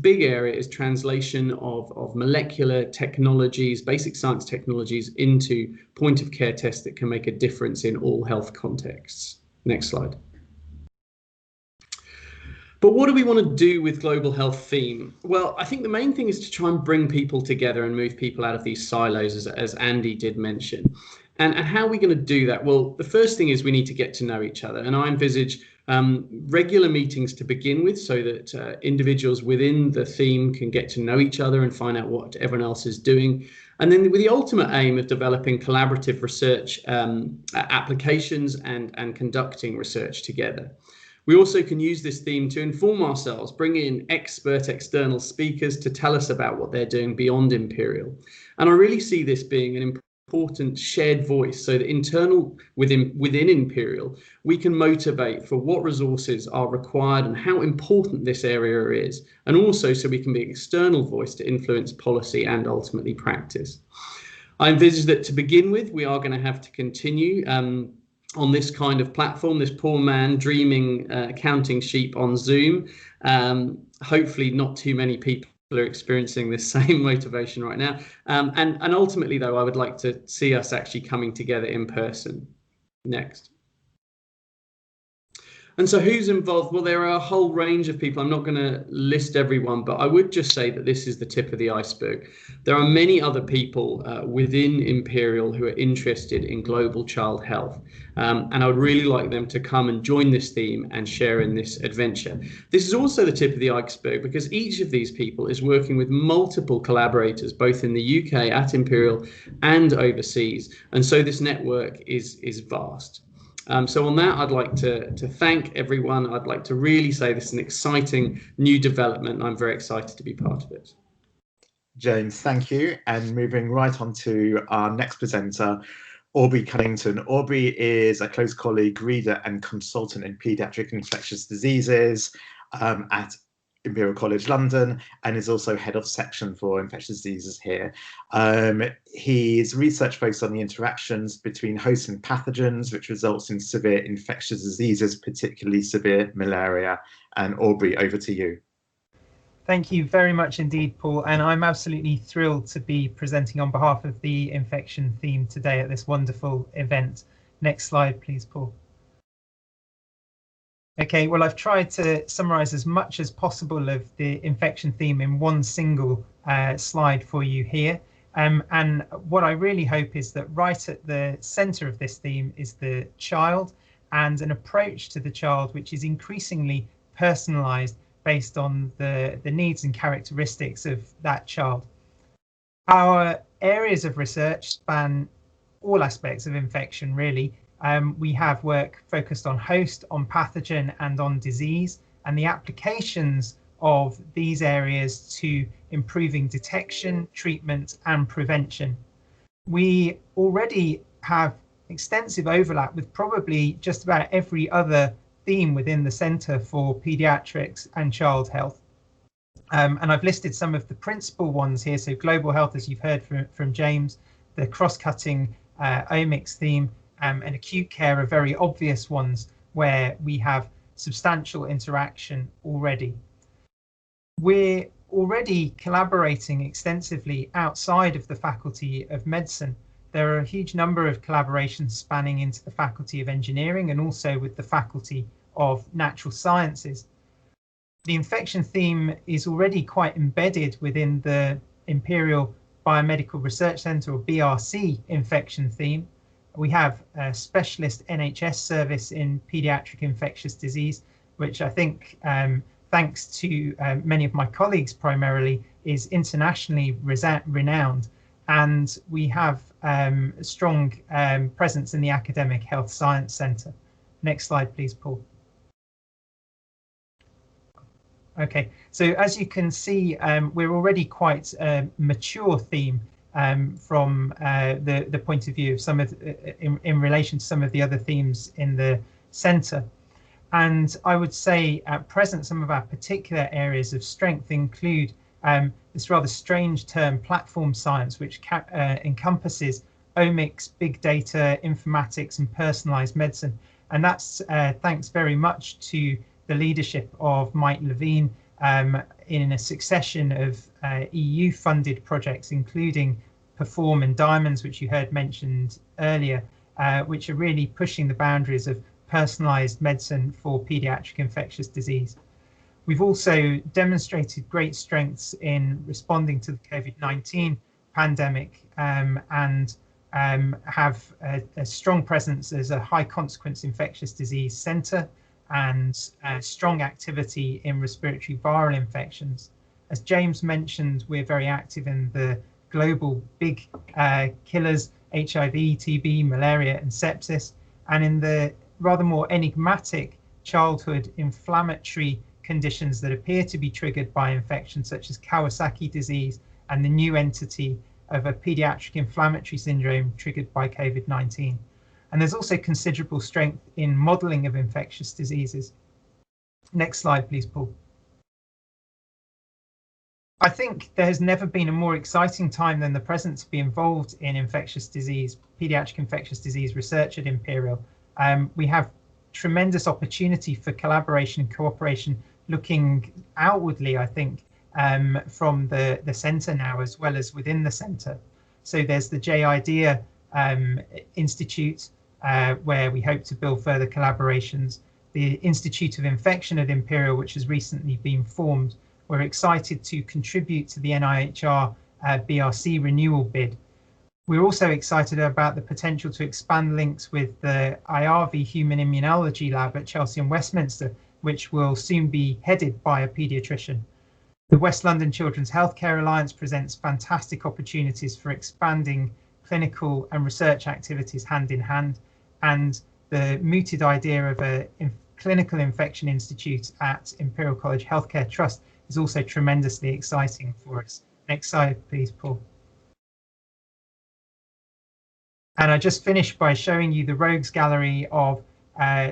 big area is translation of molecular technologies, basic science technologies, into point-of-care tests that can make a difference in all health contexts. Next slide. But what do we want to do with global health theme? Well, I think the main thing is to try and bring people together and move people out of these silos, as Andy did mention. And how are we going to do that? Well, the first thing is we need to get to know each other. And I envisage regular meetings to begin with, so that individuals within the theme can get to know each other and find out what everyone else is doing. And then with the ultimate aim of developing collaborative research applications and conducting research together. We also can use this theme to inform ourselves, bring in expert external speakers to tell us about what they're doing beyond Imperial. And I really see this being an important shared voice, so that within Imperial, we can motivate for what resources are required and how important this area is. And also so we can be an external voice to influence policy and ultimately practice. I envisage that to begin with, we are going to have to continue on this kind of platform, this poor man dreaming counting sheep on Zoom. Hopefully not too many people are experiencing this same motivation right now. And ultimately, though, I would like to see us actually coming together in person. Next. And so who's involved? Well, there are a whole range of people. I'm not going to list everyone, but I would just say that this is the tip of the iceberg. There are many other people within Imperial who are interested in global child health. And I would really like them to come and join this theme and share in this adventure. This is also the tip of the iceberg because each of these people is working with multiple collaborators, both in the UK at Imperial and overseas. And so this network is vast. So on that, I'd like to thank everyone. I'd like to really say this is an exciting new development, and I'm very excited to be part of it. James, thank you. And moving right on to our next presenter, Aubrey Cunnington. Aubrey is a close colleague, reader and consultant in paediatric infectious diseases at Imperial College London, and is also head of section for infectious diseases here. His research focused on the interactions between hosts and pathogens, which results in severe infectious diseases, particularly severe malaria. And Aubrey, over to you. Thank you very much indeed, Paul, and I'm absolutely thrilled to be presenting on behalf of the infection theme today at this wonderful event. Next slide, please, Paul. Okay, well, I've tried to summarize as much as possible of the infection theme in one single slide for you here. And what I really hope is that right at the center of this theme is the child and an approach to the child which is increasingly personalized based on the needs and characteristics of that child. Our areas of research span all aspects of infection, really. We have work focused on host, on pathogen, and on disease, and the applications of these areas to improving detection, treatment, and prevention. We already have extensive overlap with probably just about every other theme within the Centre for Paediatrics and Child Health. And I've listed some of the principal ones here. So global health, as you've heard from James, the cross-cutting omics theme, and acute care are very obvious ones where we have substantial interaction already. We're already collaborating extensively outside of the Faculty of Medicine. there are a huge number of collaborations spanning into the Faculty of Engineering and also with the Faculty of Natural Sciences. The infection theme is already quite embedded within the Imperial Biomedical Research Centre, or BRC, infection theme. We have a specialist NHS service in paediatric infectious disease, which I think, thanks to many of my colleagues primarily, is internationally renowned. And we have a strong presence in the Academic Health Science Centre. Next slide, please, Paul. Okay, so as you can see, we're already quite a mature theme from the point of view of some of in relation to some of the other themes in the centre. And I would say at present, some of our particular areas of strength include this rather strange term, platform science, which encompasses omics, big data, informatics, and personalised medicine. And that's thanks very much to the leadership of Mike Levine in a succession of EU-funded projects, including Perform and Diamonds, which you heard mentioned earlier, which are really pushing the boundaries of personalised medicine for paediatric infectious disease. We've also demonstrated great strengths in responding to the COVID-19 pandemic and have a strong presence as a high consequence infectious disease centre and strong activity in respiratory viral infections. As James mentioned, we're very active in the global big killers, HIV, TB, malaria and sepsis, and in the rather more enigmatic childhood inflammatory conditions that appear to be triggered by infection, such as Kawasaki disease and the new entity of a pediatric inflammatory syndrome triggered by COVID-19. And there's also considerable strength in modelling of infectious diseases. Next slide, please, Paul. I think there has never been a more exciting time than the present to be involved in infectious disease, paediatric infectious disease research at Imperial. We have tremendous opportunity for collaboration and cooperation looking outwardly, I think, from the centre now, as well as within the centre. So there's the J-IDEA Institute, where we hope to build further collaborations. The Institute of Infection at Imperial, which has recently been formed. We're excited to contribute to the NIHR BRC renewal bid. We're also excited about the potential to expand links with the IRV Human Immunology Lab at Chelsea and Westminster, which will soon be headed by a paediatrician. The West London Children's Healthcare Alliance presents fantastic opportunities for expanding clinical and research activities hand in hand, and the mooted idea of a clinical infection institute at Imperial College Healthcare Trust is also tremendously exciting for us. Next slide, please, Paul. And I just finished by showing you the rogues gallery of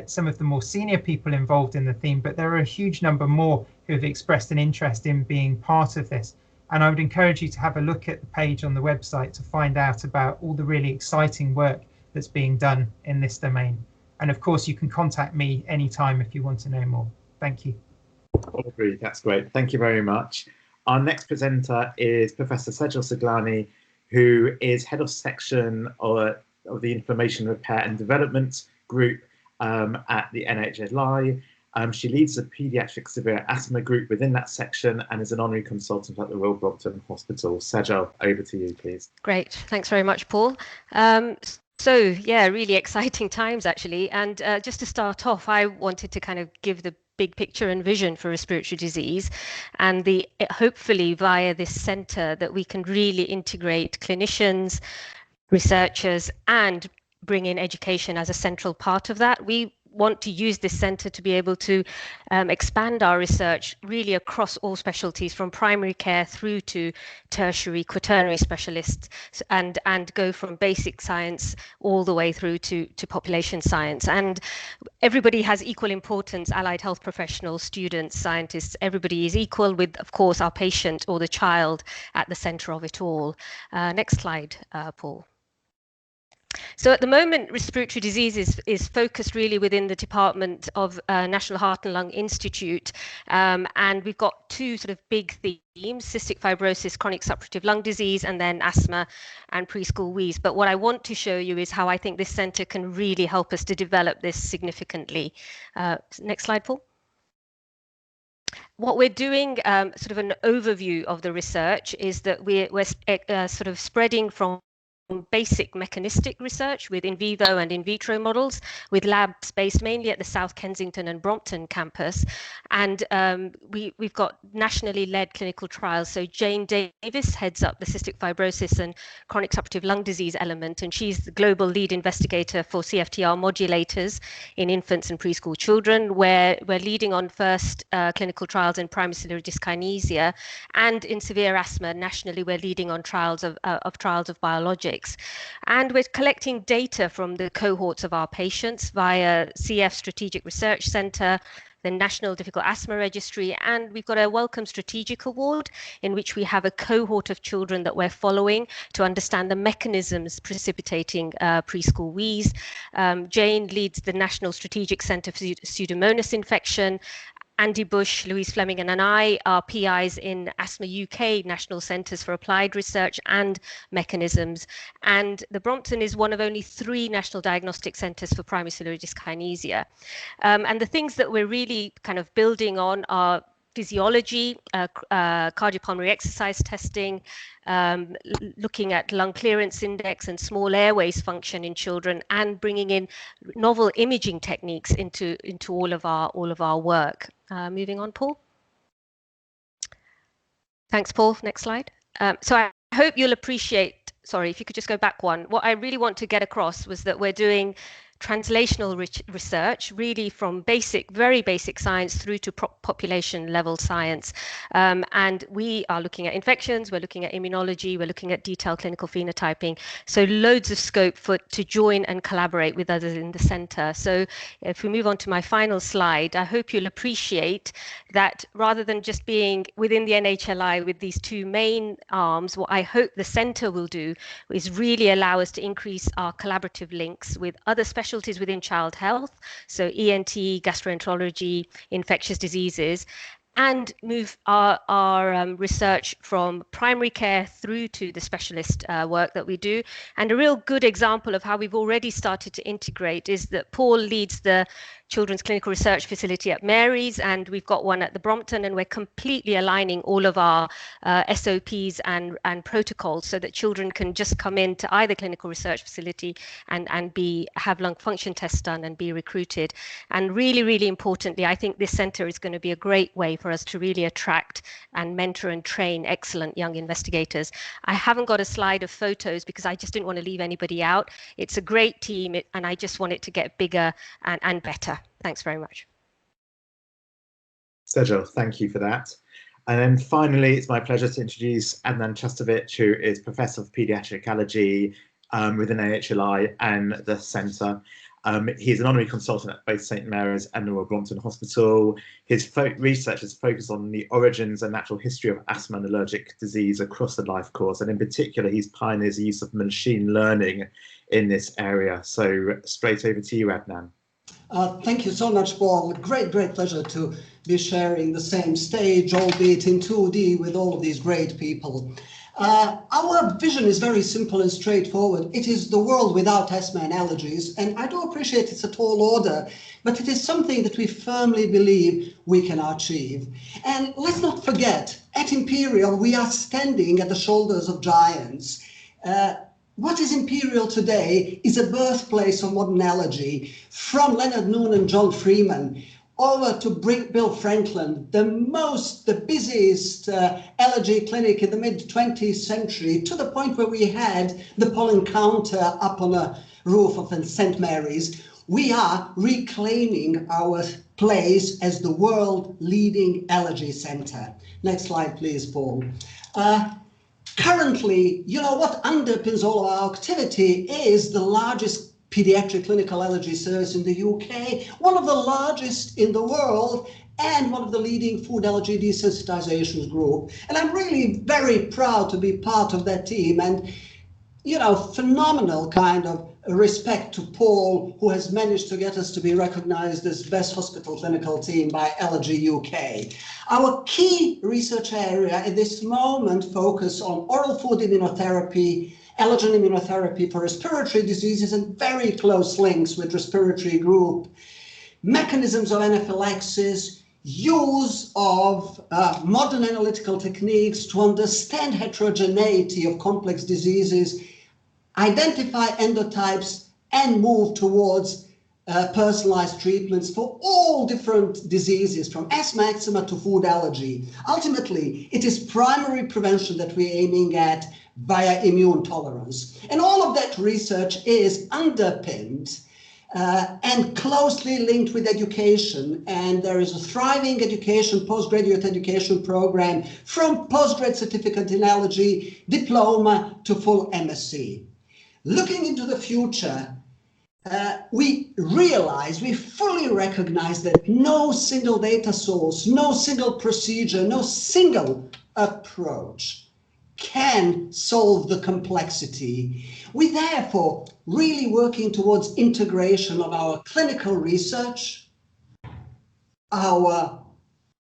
some of the more senior people involved in the theme, but there are a huge number more who have expressed an interest in being part of this. And I would encourage you to have a look at the page on the website to find out about all the really exciting work that's being done in this domain. And of course, you can contact me anytime if you want to know more. Thank you. Aubrey, that's great. Thank you very much. Our next presenter is Professor Sejal Siglani, who is head of section of the Information Repair and Development Group at the NHLI. She leads the Paediatric Severe Asthma Group within that section and is an honorary consultant at the Royal Brompton Hospital. Sejal, over to you, please. Great. Thanks very much, Paul. So yeah, really exciting times actually. And just to start off, I wanted to kind of give the big picture and vision for respiratory disease, and hopefully via this centre that we can really integrate clinicians, researchers, and bring in education as a central part of that. We want to use this centre to be able to expand our research really across all specialties, from primary care through to tertiary, quaternary specialists, and go from basic science all the way through to population science. And everybody has equal importance: allied health professionals, students, scientists. Everybody is equal, with, of course, our patient or the child at the centre of it all. Next slide, Paul. So at the moment, respiratory disease is focused really within the Department of National Heart and Lung Institute. And we've got two sort of big themes: cystic fibrosis, chronic suppurative lung disease, and then asthma and preschool wheeze. But what I want to show you is how I think this centre can really help us to develop this significantly. Next slide, Paul. What we're doing, sort of an overview of the research, is that we're sort of spreading from basic mechanistic research with in vivo and in vitro models, with labs based mainly at the South Kensington and Brompton campus. And we've got nationally led clinical trials. So Jane Davis heads up the cystic fibrosis and chronic suppurative lung disease element, and she's the global lead investigator for CFTR modulators in infants and preschool children, where we're leading on first clinical trials in primary ciliary dyskinesia, and in severe asthma nationally we're leading on trials of biologics. And we're collecting data from the cohorts of our patients via CF Strategic Research Centre, the National Difficult Asthma Registry, and we've got a Wellcome Strategic Award in which we have a cohort of children that we're following to understand the mechanisms precipitating preschool wheeze. Jane leads the National Strategic Centre for Pseudomonas Infection. Andy Bush, Louise Fleming, and I are PIs in Asthma UK National Centres for Applied Research and Mechanisms. And the Brompton is one of only 3 national diagnostic centres for primary ciliary dyskinesia. And the things that we're really kind of building on are physiology, cardiopulmonary exercise testing, looking at lung clearance index and small airways function in children, and bringing in novel imaging techniques into all of our work. Moving on, Paul. Thanks, Paul. Next slide. So I hope you'll appreciate, sorry, if you could just go back one. What I really want to get across was that we're doing translational research, really from very basic science through to population level science. And we are looking at infections, we're looking at immunology, we're looking at detailed clinical phenotyping. So loads of scope to join and collaborate with others in the centre. So if we move on to my final slide, I hope you'll appreciate that rather than just being within the NHLI with these 2 main arms, what I hope the centre will do is really allow us to increase our collaborative links with other specialties within child health, so ENT, gastroenterology, infectious diseases, and move our research from primary care through to the specialist work that we do. And a real good example of how we've already started to integrate is that Paul leads the Children's Clinical Research Facility at Mary's, and we've got one at the Brompton, and we're completely aligning all of our SOPs and protocols so that children can just come into either clinical research facility and have lung function tests done and be recruited. And really, really importantly, I think this centre is going to be a great way for us to really attract and mentor and train excellent young investigators. I haven't got a slide of photos because I just didn't want to leave anybody out. It's a great team, and I just want it to get bigger and better. Thanks very much. Sejal, thank you for that. And then finally, it's my pleasure to introduce Adnan Chastovic, who is Professor of Paediatric Allergy within AHLI and the Centre. He is an honorary consultant at both St Mary's and the Royal Brompton Hospital. His research is focused on the origins and natural history of asthma and allergic disease across the life course, and in particular, he's pioneered the use of machine learning in this area. So straight over to you, Adnan. Thank you so much, Paul. Great pleasure to be sharing the same stage, albeit in 2D, with all of these great people. Our vision is very simple and straightforward. It is the world without asthma and allergies, and I do appreciate it's a tall order, but it is something that we firmly believe we can achieve. And let's not forget, at Imperial, we are standing at the shoulders of giants. What is Imperial today is a birthplace of modern allergy, from Leonard Noon and John Freeman over to Bill Franklin, the busiest allergy clinic in the mid-20th century, to the point where we had the pollen counter up on a roof of St. Mary's. We are reclaiming our place as the world leading allergy center. Next slide, please, Paul. Currently, what underpins all of our activity is the largest pediatric clinical allergy service in the UK, one of the largest in the world, and one of the leading food allergy desensitization group. And I'm really very proud to be part of that team, and phenomenal kind of respect to Paul, who has managed to get us to be recognized as best hospital clinical team by Allergy UK. Our key research area at this moment focus on oral food immunotherapy, allergen immunotherapy for respiratory diseases, and very close links with respiratory group, mechanisms of anaphylaxis, use of modern analytical techniques to understand heterogeneity of complex diseases, identify endotypes, and move towards personalized treatments for all different diseases, from asthma, eczema to food allergy. Ultimately, it is primary prevention that we're aiming at via immune tolerance. And all of that research is underpinned and closely linked with education. And there is a thriving education, postgraduate education program, from postgrad certificate in allergy, diploma to full MSc. Looking into the future, we fully recognize that no single data source, no single procedure, no single approach can solve the complexity. We therefore really working towards integration of our clinical research, our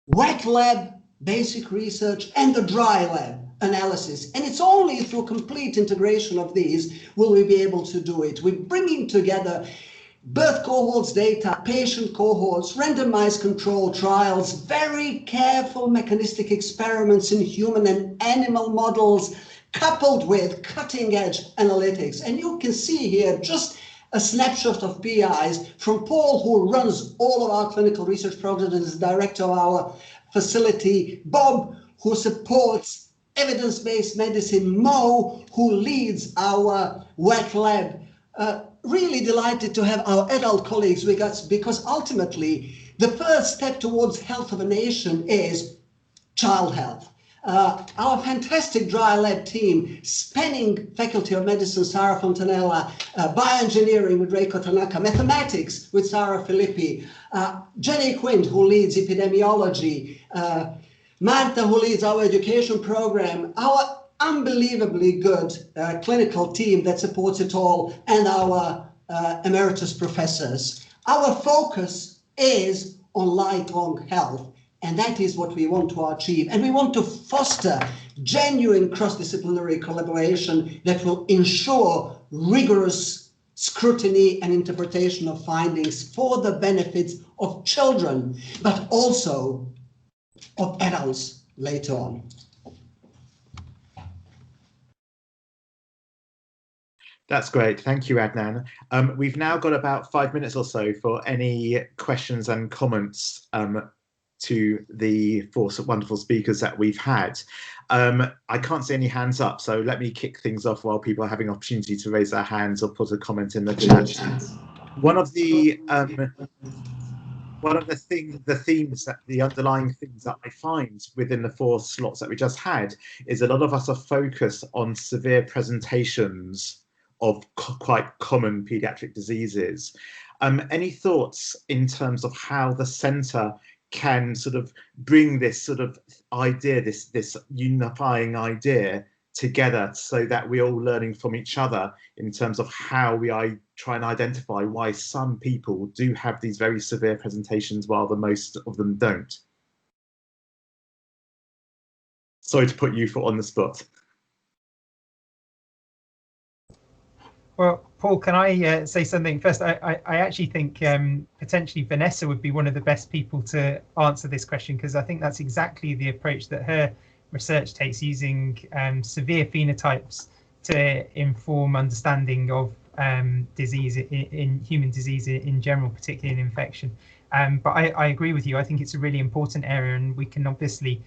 wet lab basic research, and the dry lab analysis. And it's only through complete integration of these will we be able to do it. We're bringing together birth cohorts data, patient cohorts, randomized control trials, very careful mechanistic experiments in human and animal models, coupled with cutting-edge analytics. And you can see here just a snapshot of PIs from Paul, who runs all of our clinical research programs and is director of our facility, Bob, who supports evidence-based medicine, Mo, who leads our wet lab. Really delighted to have our adult colleagues with us, because ultimately the first step towards health of a nation is child health. Our fantastic dry lab team, spanning Faculty of Medicine, Sarah Fontanella, bioengineering with Reiko Tanaka, mathematics with Sarah Filippi, Jenny Quint, who leads epidemiology, Marta, who leads our education program, our unbelievably good clinical team that supports it all, and our emeritus professors. Our focus is on lifelong health, and that is what we want to achieve. And we want to foster genuine cross-disciplinary collaboration that will ensure rigorous scrutiny and interpretation of findings for the benefits of children, but also of adults later on. That's great. Thank you, Adnan. We've now got about 5 minutes or so for any questions and comments to the four wonderful speakers that we've had. I can't see any hands up, so let me kick things off while people are having opportunity to raise their hands or put a comment in the chat. One of the underlying themes that I find within the 4 slots that we just had is a lot of us are focused on severe presentations of quite common pediatric diseases. Any thoughts in terms of how the centre can sort of bring this sort of idea, this unifying idea together, so that we're all learning from each other in terms of how we try and identify why some people do have these very severe presentations while the most of them don't? Sorry to put you on the spot. Well, Paul, can I say something first? I actually think potentially Vanessa would be one of the best people to answer this question, because I think that's exactly the approach that her research takes, using severe phenotypes to inform understanding of disease in human disease in general, particularly in infection. But I agree with you. I think it's a really important area, and we can obviously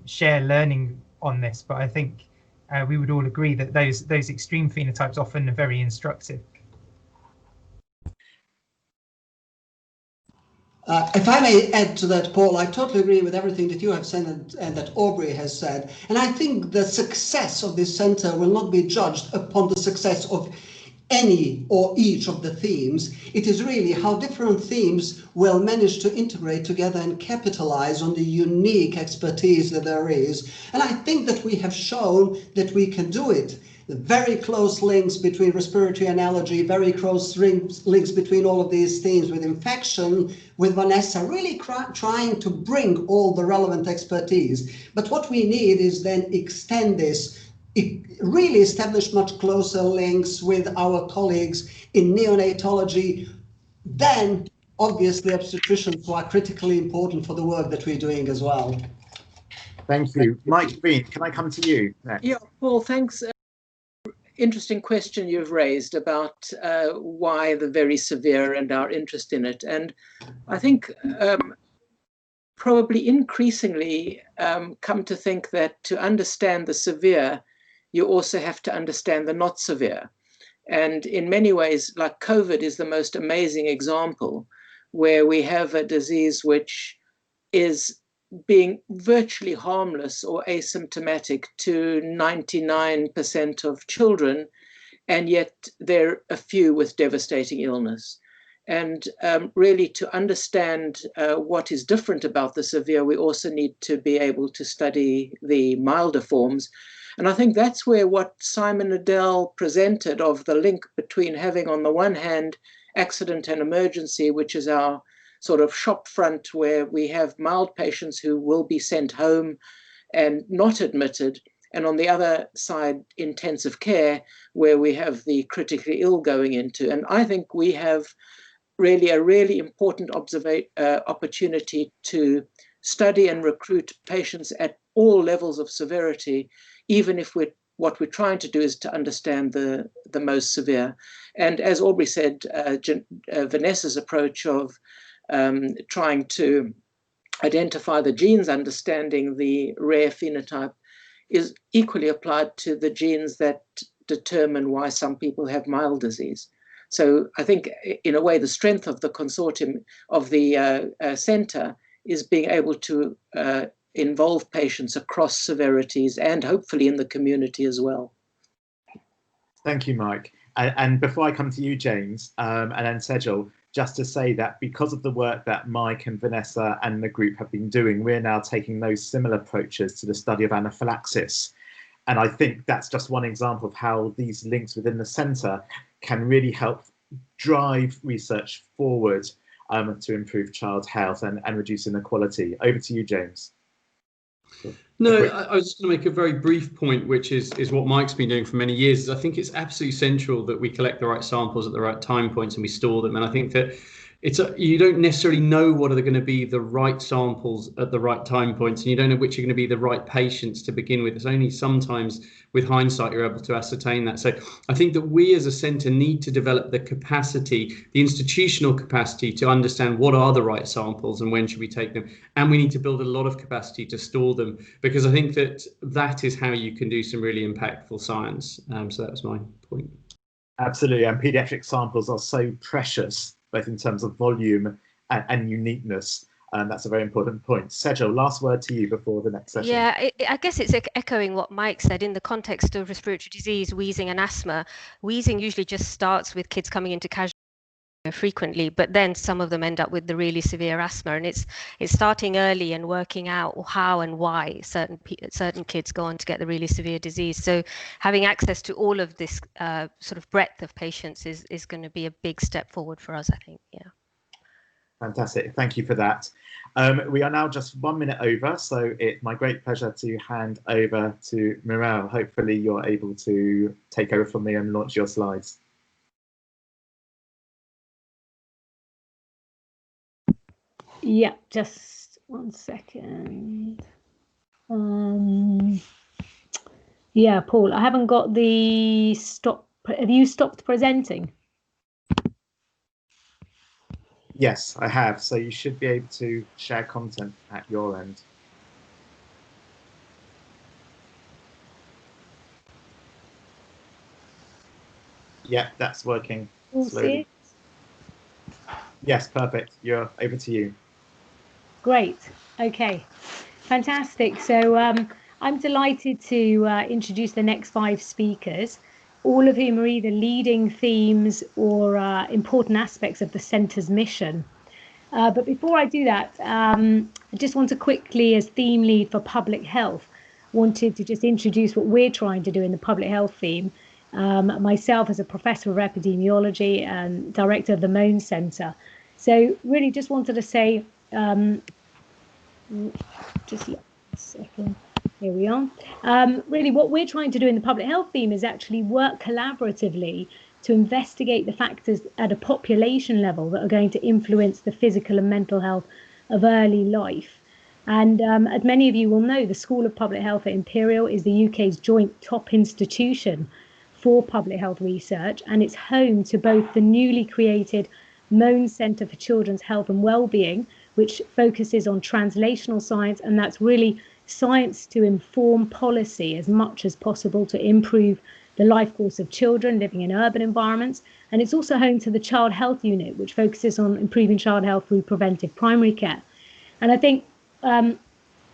share learning on this. But I think we would all agree that those extreme phenotypes often are very instructive. If I may add to that, Paul, I totally agree with everything that you have said and that Aubrey has said. And I think the success of this centre will not be judged upon the success of any or each of the themes. It is really how different themes will manage to integrate together and capitalize on the unique expertise that there is. And I think that we have shown that we can do it. The very close links between respiratory and allergy, very close links between all of these themes with infection, with Vanessa, really trying to bring all the relevant expertise. But what we need is then extend this, really establish much closer links with our colleagues in neonatology, then obviously obstetricians who are critically important for the work that we're doing as well. Thank you. Mike Bean, can I come to you next? Yeah, Paul, thanks. Interesting question you've raised about why the very severe and our interest in it. And I think probably increasingly come to think that to understand the severe, you also have to understand the not severe. And in many ways, like COVID is the most amazing example, where we have a disease which is being virtually harmless or asymptomatic to 99% of children, and yet there are a few with devastating illness. And really to understand what is different about the severe, we also need to be able to study the milder forms. And I think that's where what Simon Adele presented of the link between having on the one hand accident and emergency, which is our sort of shop front where we have mild patients who will be sent home and not admitted, and on the other side intensive care where we have the critically ill going into. And I think we have really a really important opportunity to study and recruit patients at all levels of severity, even if what we're trying to do is to understand the most severe. And as Aubrey said, Vanessa's approach of trying to identify the genes, understanding the rare phenotype, is equally applied to the genes that determine why some people have mild disease. So I think in a way, the strength of the consortium of the center is being able to involve patients across severities and hopefully in the community as well. Thank you, Mike. And before I come to you, James, and then Sejal, just to say that because of the work that Mike and Vanessa and the group have been doing, we're now taking those similar approaches to the study of anaphylaxis. And I think that's just one example of how these links within the centre can really help drive research forward to improve child health and reduce inequality. Over to you, James. No, I was just going to make a very brief point, which is what Mike's been doing for many years. I think it's absolutely central that we collect the right samples at the right time points and we store them. And I think that you don't necessarily know what are going to be the right samples at the right time points, and you don't know which are going to be the right patients to begin with. It's only sometimes with hindsight you're able to ascertain that. So I think that we as a centre need to develop the capacity, the institutional capacity to understand what are the right samples and when should we take them. And we need to build a lot of capacity to store them, because I think that is how you can do some really impactful science. So that was my point. Absolutely, and paediatric samples are so precious, both in terms of volume and uniqueness. That's a very important point. Sejal, last word to you before the next session. Yeah, I guess it's echoing what Mike said in the context of respiratory disease, wheezing and asthma. Wheezing usually just starts with kids coming into casual frequently, but then some of them end up with the really severe asthma, and it's starting early and working out how and why certain kids go on to get the really severe disease. So having access to all of this sort of breadth of patients is going to be a big step forward for us, I think. Yeah. Fantastic, thank you for that. We are now just 1 minute over, so it's my great pleasure to hand over to Mirelle. Hopefully you're able to take over from me and launch your slides. Yeah, just 1 second. Yeah, Paul, I haven't got the stop. Have you stopped presenting? Yes, I have. So you should be able to share content at your end. Yeah, that's working slowly. Yes, perfect. You're over to you. Great. Okay, fantastic. So I'm delighted to introduce the next 5 speakers. all of whom are either leading themes or important aspects of the centre's mission. But before I do that, I just want to quickly, as theme lead for public health, wanted to just introduce what we're trying to do in the public health theme. Myself as a professor of epidemiology and director of the Mohn Centre. So really just wanted to say, just a second, here we are. Really what we're trying to do in the public health theme is actually work collaboratively to investigate the factors at a population level that are going to influence the physical and mental health of early life. And as many of you will know, the School of Public Health at Imperial is the UK's joint top institution for public health research, and it's home to both the newly created Mohn Centre for Children's Health and Wellbeing, which focuses on translational science, and that's really science to inform policy as much as possible to improve the life course of children living in urban environments. And it's also home to the Child Health Unit, which focuses on improving child health through preventive primary care. And I think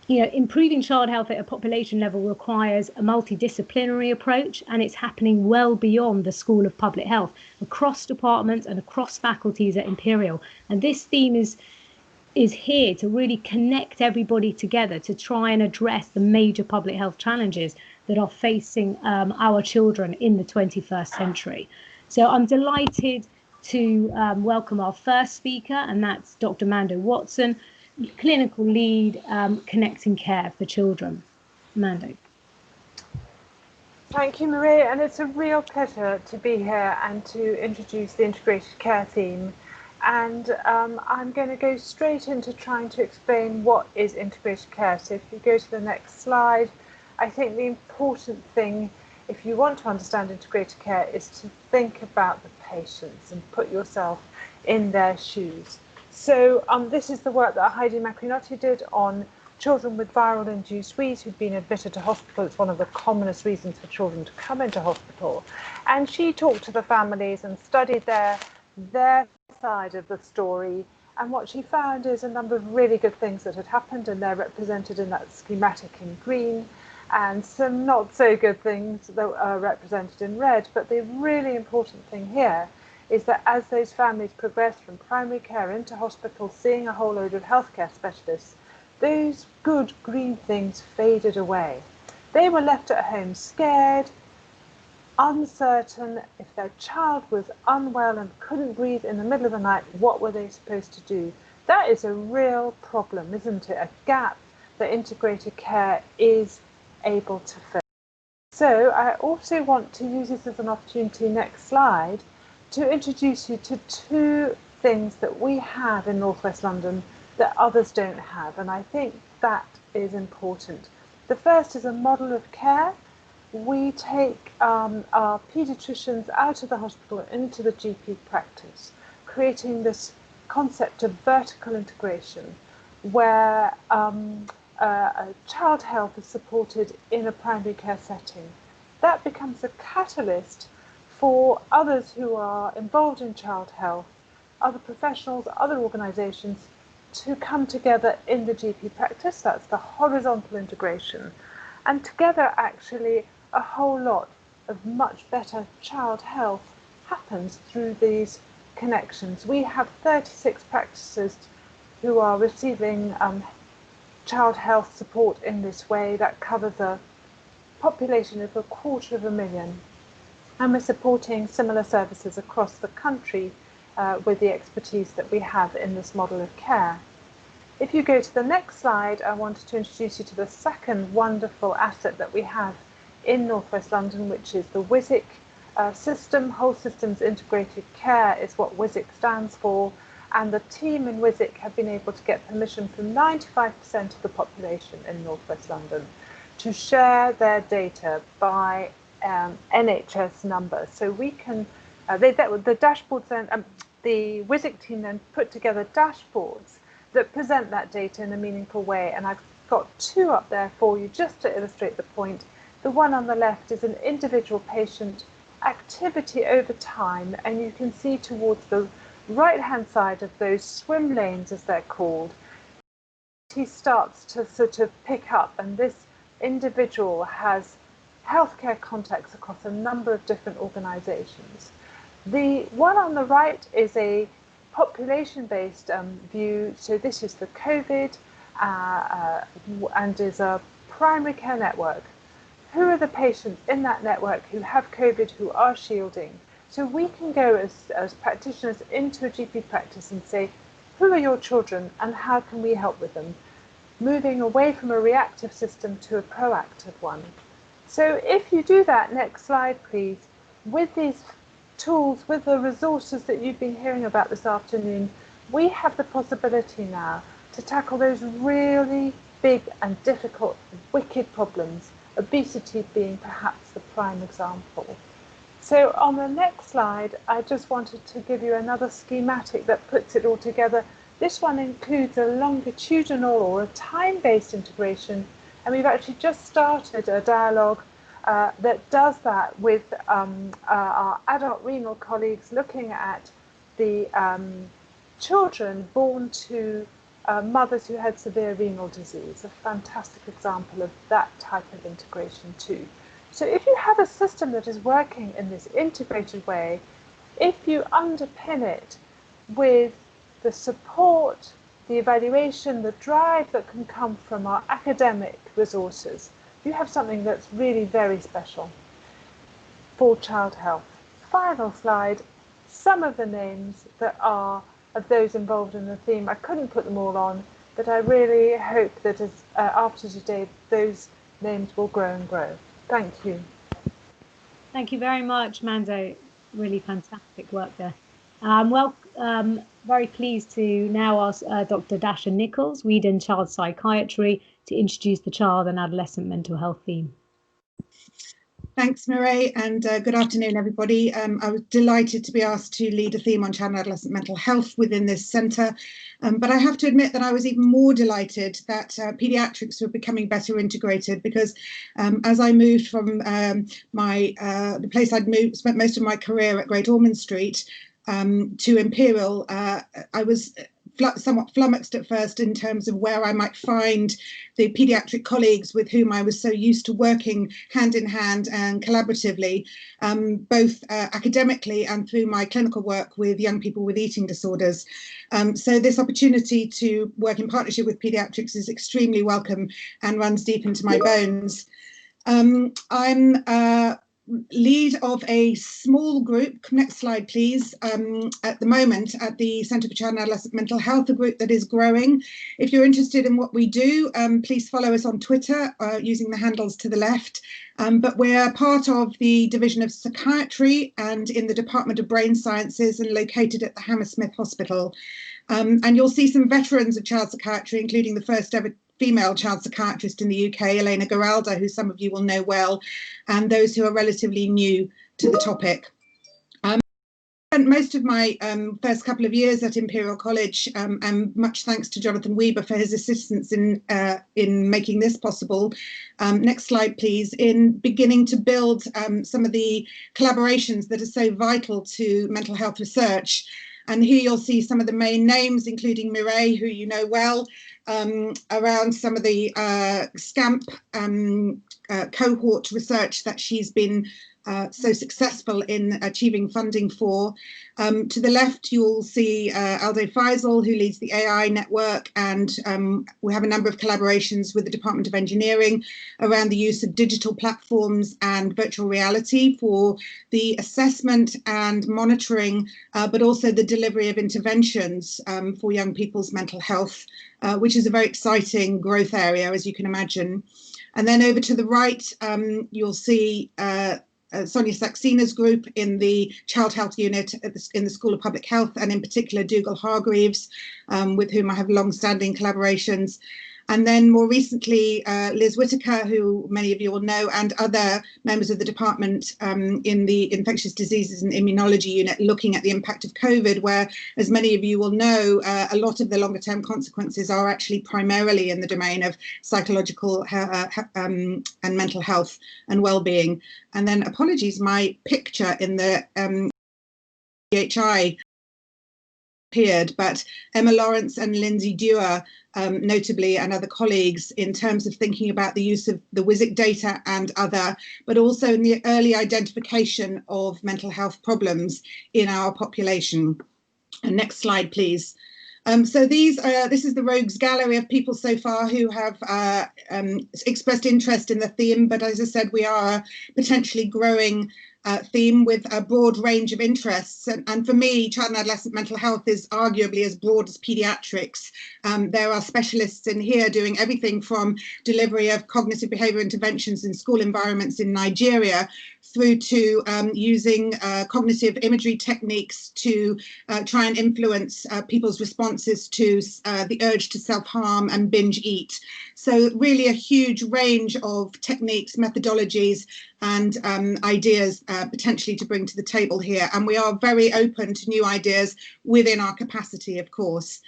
improving child health at a population level requires a multidisciplinary approach, and it's happening well beyond the School of Public Health, across departments and across faculties at Imperial. And this theme is here to really connect everybody together to try and address the major public health challenges that are facing our children in the 21st century. So I'm delighted to welcome our first speaker, and that's Dr. Mando Watson, clinical lead, connecting care for children. Mando. Thank you, Marie, and it's a real pleasure to be here and to introduce the integrated care theme. And I'm going to go straight into trying to explain what is integrated care. So if you go to the next slide, I think the important thing, if you want to understand integrated care, is to think about the patients and put yourself in their shoes. So this is the work that Heidi Macrinotti did on children with viral induced wheeze who'd been admitted to hospital. It's one of the commonest reasons for children to come into hospital. And she talked to the families and studied their side of the story. And what she found is a number of really good things that had happened, and they're represented in that schematic in green, and some not so good things that are represented in red. But the really important thing here is that as those families progressed from primary care into hospital, seeing a whole load of healthcare specialists, those good green things faded away. They were left at home scared, uncertain. If their child was unwell and couldn't breathe in the middle of the night, what were they supposed to do? That is a real problem, isn't it? A gap that integrated care is able to fill. So I also want to use this as an opportunity, next slide, to introduce you to two things that we have in North West London that others don't have, and I think that is important. The first is a model of care. We take our paediatricians out of the hospital into the GP practice, creating this concept of vertical integration, where child health is supported in a primary care setting. That becomes a catalyst for others who are involved in child health, other professionals, other organisations, to come together in the GP practice. That's the horizontal integration. And together, actually, a whole lot of much better child health happens through these connections. We have 36 practices who are receiving child health support in this way. That covers a population of 250,000. And we're supporting similar services across the country with the expertise that we have in this model of care. If you go to the next slide, I wanted to introduce you to the second wonderful asset that we have in North West London, which is the WISIC system. Whole Systems Integrated Care is what WISIC stands for, and the team in WISIC have been able to get permission from 95% of the population in North West London to share their data by NHS numbers. So we can, the dashboards then, the WISIC team then put together dashboards that present that data in a meaningful way. And I've got two up there for you just to illustrate the point. The one on the left is an individual patient activity over time, and you can see towards the right-hand side of those swim lanes, as they're called, he starts to sort of pick up, and this individual has healthcare contexts across a number of different organisations. The one on the right is a population-based view. So this is the COVID and is a primary care network. Who are the patients in that network who have COVID who are shielding? So we can go as practitioners into a GP practice and say, who are your children and how can we help with them? Moving away from a reactive system to a proactive one. So if you do that, next slide please, with these tools, with the resources that you've been hearing about this afternoon, we have the possibility now to tackle those really big and difficult, wicked problems, obesity being perhaps the prime example. So on the next slide, I just wanted to give you another schematic that puts it all together. This one includes a longitudinal or a time-based integration, and we've actually just started a dialogue that does that with our adult renal colleagues, looking at the children born to mothers who had severe renal disease, a fantastic example of that type of integration too. So if you have a system that is working in this integrated way, if you underpin it with the support, the evaluation, the drive that can come from our academic resources, you have something that's really very special for child health. Final slide, some of the names that are of those involved in the theme. I couldn't put them all on, but I really hope that as, after today, those names will grow and grow. Thank you. Thank you very much, Mando. Really fantastic work there. Very pleased to now ask Dr. Dasha Nichols, Reader in Child Psychiatry, to introduce the child and adolescent mental health theme. Thanks, Mireille, and good afternoon, everybody. I was delighted to be asked to lead a theme on child and adolescent mental health within this centre, but I have to admit that I was even more delighted that paediatrics were becoming better integrated, because as I moved from the place I'd spent most of my career at Great Ormond Street to Imperial, I was somewhat flummoxed at first in terms of where I might find the paediatric colleagues with whom I was so used to working hand in hand and collaboratively, both academically and through my clinical work with young people with eating disorders. So this opportunity to work in partnership with paediatrics is extremely welcome and runs deep into my bones. I'm lead of a small group, next slide please, at the moment at the Centre for Child and Adolescent Mental Health, a group that is growing. If you're interested in what we do, please follow us on Twitter using the handles to the left. But we're part of the Division of Psychiatry and in the Department of Brain Sciences and located at the Hammersmith Hospital. And you'll see some veterans of child psychiatry, including the first ever female child psychiatrist in the UK, Elena Garalda, who some of you will know well, and those who are relatively new to the topic. I spent most of my first couple of years at Imperial College, and much thanks to Jonathan Weber for his assistance in making this possible. Next slide, please. In beginning to build some of the collaborations that are so vital to mental health research. And here you'll see some of the main names, including Mireille, who you know well, around some of the SCAMP cohort research that she's been so successful in achieving funding for. To the left, you'll see Aldo Faisal, who leads the AI network, and we have a number of collaborations with the Department of Engineering around the use of digital platforms and virtual reality for the assessment and monitoring, but also the delivery of interventions for young people's mental health, which is a very exciting growth area, as you can imagine. And then over to the right, you'll see Sonia Saxena's group in the Child Health Unit in the School of Public Health, and in particular Dougal Hargreaves, with whom I have long-standing collaborations. And then more recently, Liz Whitaker, who many of you will know, and other members of the department in the Infectious Diseases and Immunology Unit, looking at the impact of COVID, where, as many of you will know, a lot of the longer-term consequences are actually primarily in the domain of psychological and mental health and well-being. And then, apologies, my picture in the PHI appeared, but Emma Lawrence and Lindsay Dewar, notably, and other colleagues, in terms of thinking about the use of the WSIC data and other, but also in the early identification of mental health problems in our population. And next slide, please. So this is the rogues gallery of people so far who have expressed interest in the theme, but as I said, we are a potentially growing theme with a broad range of interests. And for me, child and adolescent mental health is arguably as broad as paediatrics. There are specialists in here doing everything from delivery of cognitive behavior interventions in school environments in Nigeria through to using cognitive imagery techniques to try and influence people's responses to the urge to self-harm and binge eat. So really a huge range of techniques, methodologies, and ideas potentially to bring to the table here. And we are very open to new ideas within our capacity, of course.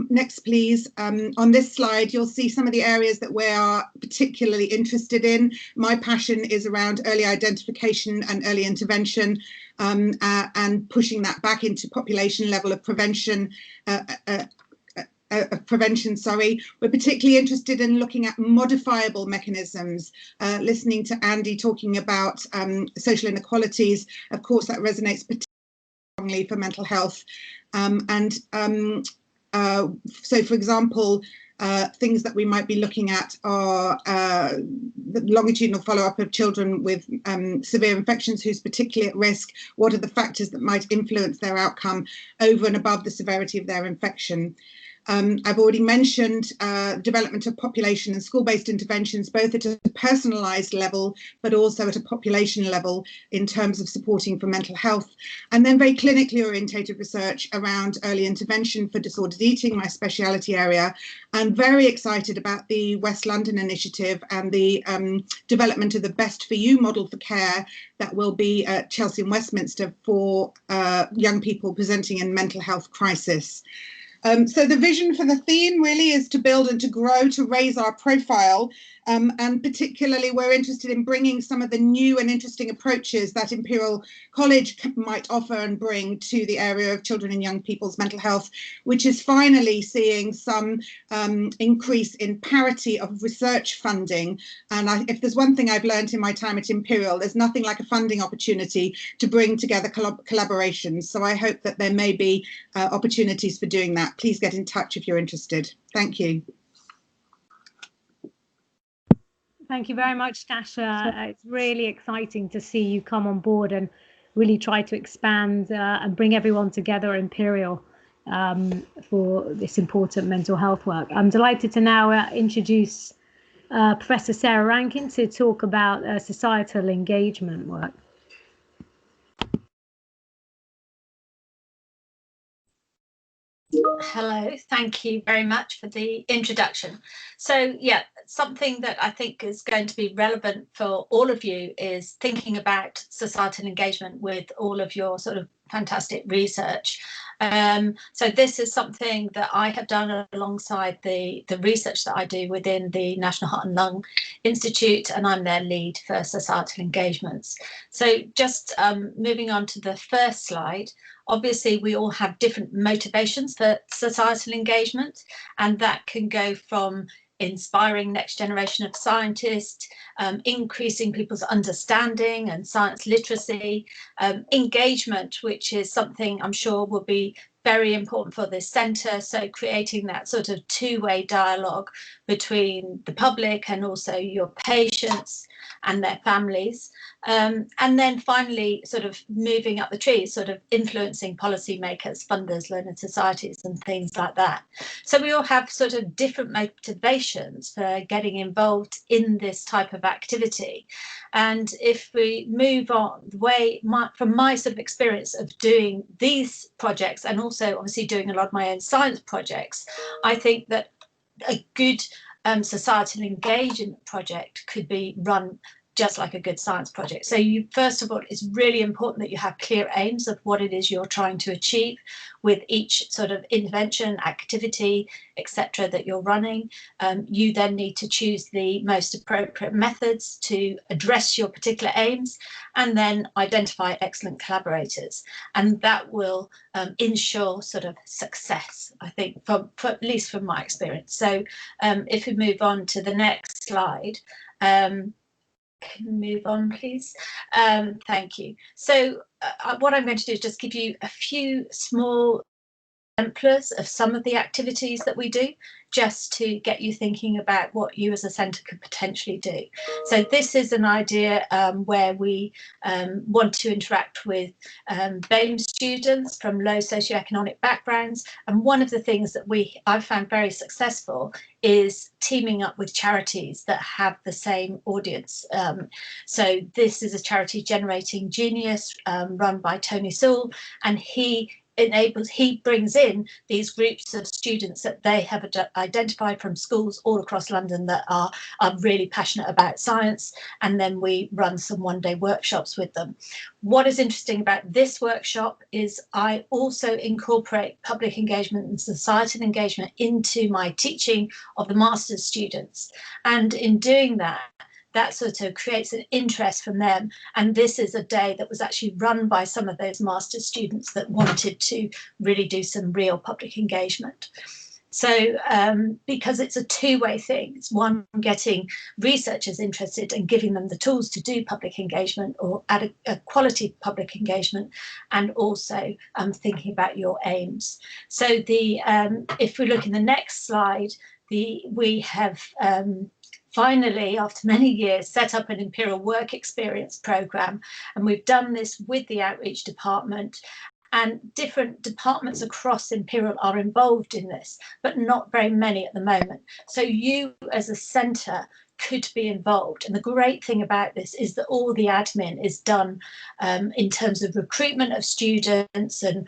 Next, please. On this slide, you'll see some of the areas that we are particularly interested in. My passion is around early identification and early intervention, and pushing that back into population level of prevention. We're particularly interested in looking at modifiable mechanisms, listening to Andy talking about social inequalities. Of course, that resonates particularly strongly for mental health. So, for example, things that we might be looking at are the longitudinal follow-up of children with severe infections who's particularly at risk. What are the factors that might influence their outcome over and above the severity of their infection? I've already mentioned development of population and school-based interventions, both at a personalised level, but also at a population level in terms of supporting for mental health. And then very clinically orientated research around early intervention for disordered eating, my speciality area. And very excited about the West London initiative and the development of the Best for You model for care that will be at Chelsea and Westminster for young people presenting in mental health crisis. So the vision for the theme really is to build and to grow, to raise our profile, and particularly we're interested in bringing some of the new and interesting approaches that Imperial College might offer and bring to the area of children and young people's mental health, which is finally seeing some increase in parity of research funding. And if there's one thing I've learned in my time at Imperial, there's nothing like a funding opportunity to bring together collaborations. So I hope that there may be opportunities for doing that. Please get in touch if you're interested. Thank you. Thank you very much, Dasha. It's really exciting to see you come on board and really try to expand and bring everyone together at Imperial for this important mental health work. I'm delighted to now introduce Professor Sarah Rankin to talk about societal engagement work. Hello, thank you very much for the introduction. So yeah, something that I think is going to be relevant for all of you is thinking about societal engagement with all of your sort of fantastic research. So this is something that I have done alongside the research that I do within the National Heart and Lung Institute, and I'm their lead for societal engagements. So just moving on to the first slide, obviously we all have different motivations for societal engagement, and that can go from inspiring next generation of scientists, increasing people's understanding and science literacy, engagement, which is something I'm sure will be very important for this centre. So creating that sort of two-way dialogue between the public and also your patients and their families. And then finally, sort of moving up the tree, sort of influencing policymakers, funders, learned societies and things like that. So we all have sort of different motivations for getting involved in this type of activity. And if we move on the way, from my sort of experience of doing these projects and also obviously doing a lot of my own science projects, I think that a good societal engagement project could be run just like a good science project. So you, first of all, it's really important that you have clear aims of what it is you're trying to achieve with each sort of intervention, activity, etc. that you're running. You then need to choose the most appropriate methods to address your particular aims, and then identify excellent collaborators. And that will ensure sort of success, I think, for at least from my experience. So if we move on to the next slide, can we move on, please? Thank you. So what I'm going to do is just give you a few small exemplars of some of the activities that we do, just to get you thinking about what you as a centre could potentially do. So this is an idea where we want to interact with BAME students from low socioeconomic backgrounds. And one of the things that I've found very successful is teaming up with charities that have the same audience. So this is a charity, Generating Genius, run by Tony Sewell, and he brings in these groups of students that they have identified from schools all across London that are really passionate about science, and then we run some one-day workshops with them. What is interesting about this workshop is I also incorporate public engagement and societal engagement into my teaching of the master's students, and in doing that, that sort of creates an interest from them. And this is a day that was actually run by some of those master's students that wanted to really do some real public engagement. So because it's a two-way thing, it's one, getting researchers interested and giving them the tools to do public engagement or at a quality public engagement, and also thinking about your aims. So if we look in the next slide, we have finally, after many years, set up an Imperial Work Experience programme, and we've done this with the outreach department, and different departments across Imperial are involved in this, but not very many at the moment. So you as a centre could be involved, and the great thing about this is that all the admin is done in terms of recruitment of students and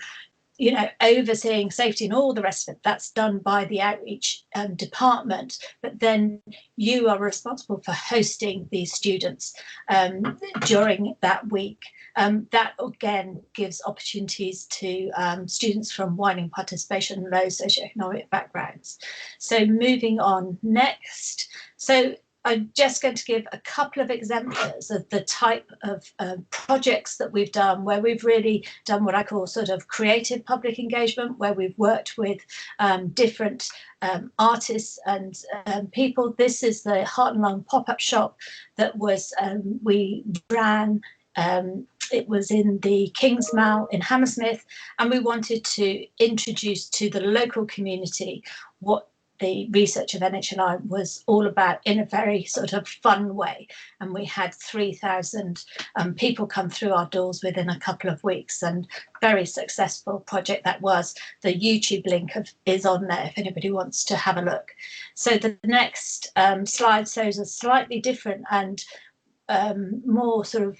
overseeing safety and all the rest of it. That's done by the outreach department, but then you are responsible for hosting these students during that week. That again gives opportunities to students from widening participation and low socioeconomic backgrounds. So moving on next. So I'm just going to give a couple of exemplars of the type of projects that we've done, where we've really done what I call sort of creative public engagement, where we've worked with different artists and people. This is the Heart and Lung pop-up shop that was we ran. It was in the King's Mall in Hammersmith, and we wanted to introduce to the local community what the research of NHLI was all about in a very sort of fun way. And we had 3,000 people come through our doors within a couple of weeks, and very successful project that was. The YouTube link is on there if anybody wants to have a look. So the next slide shows a slightly different and more sort of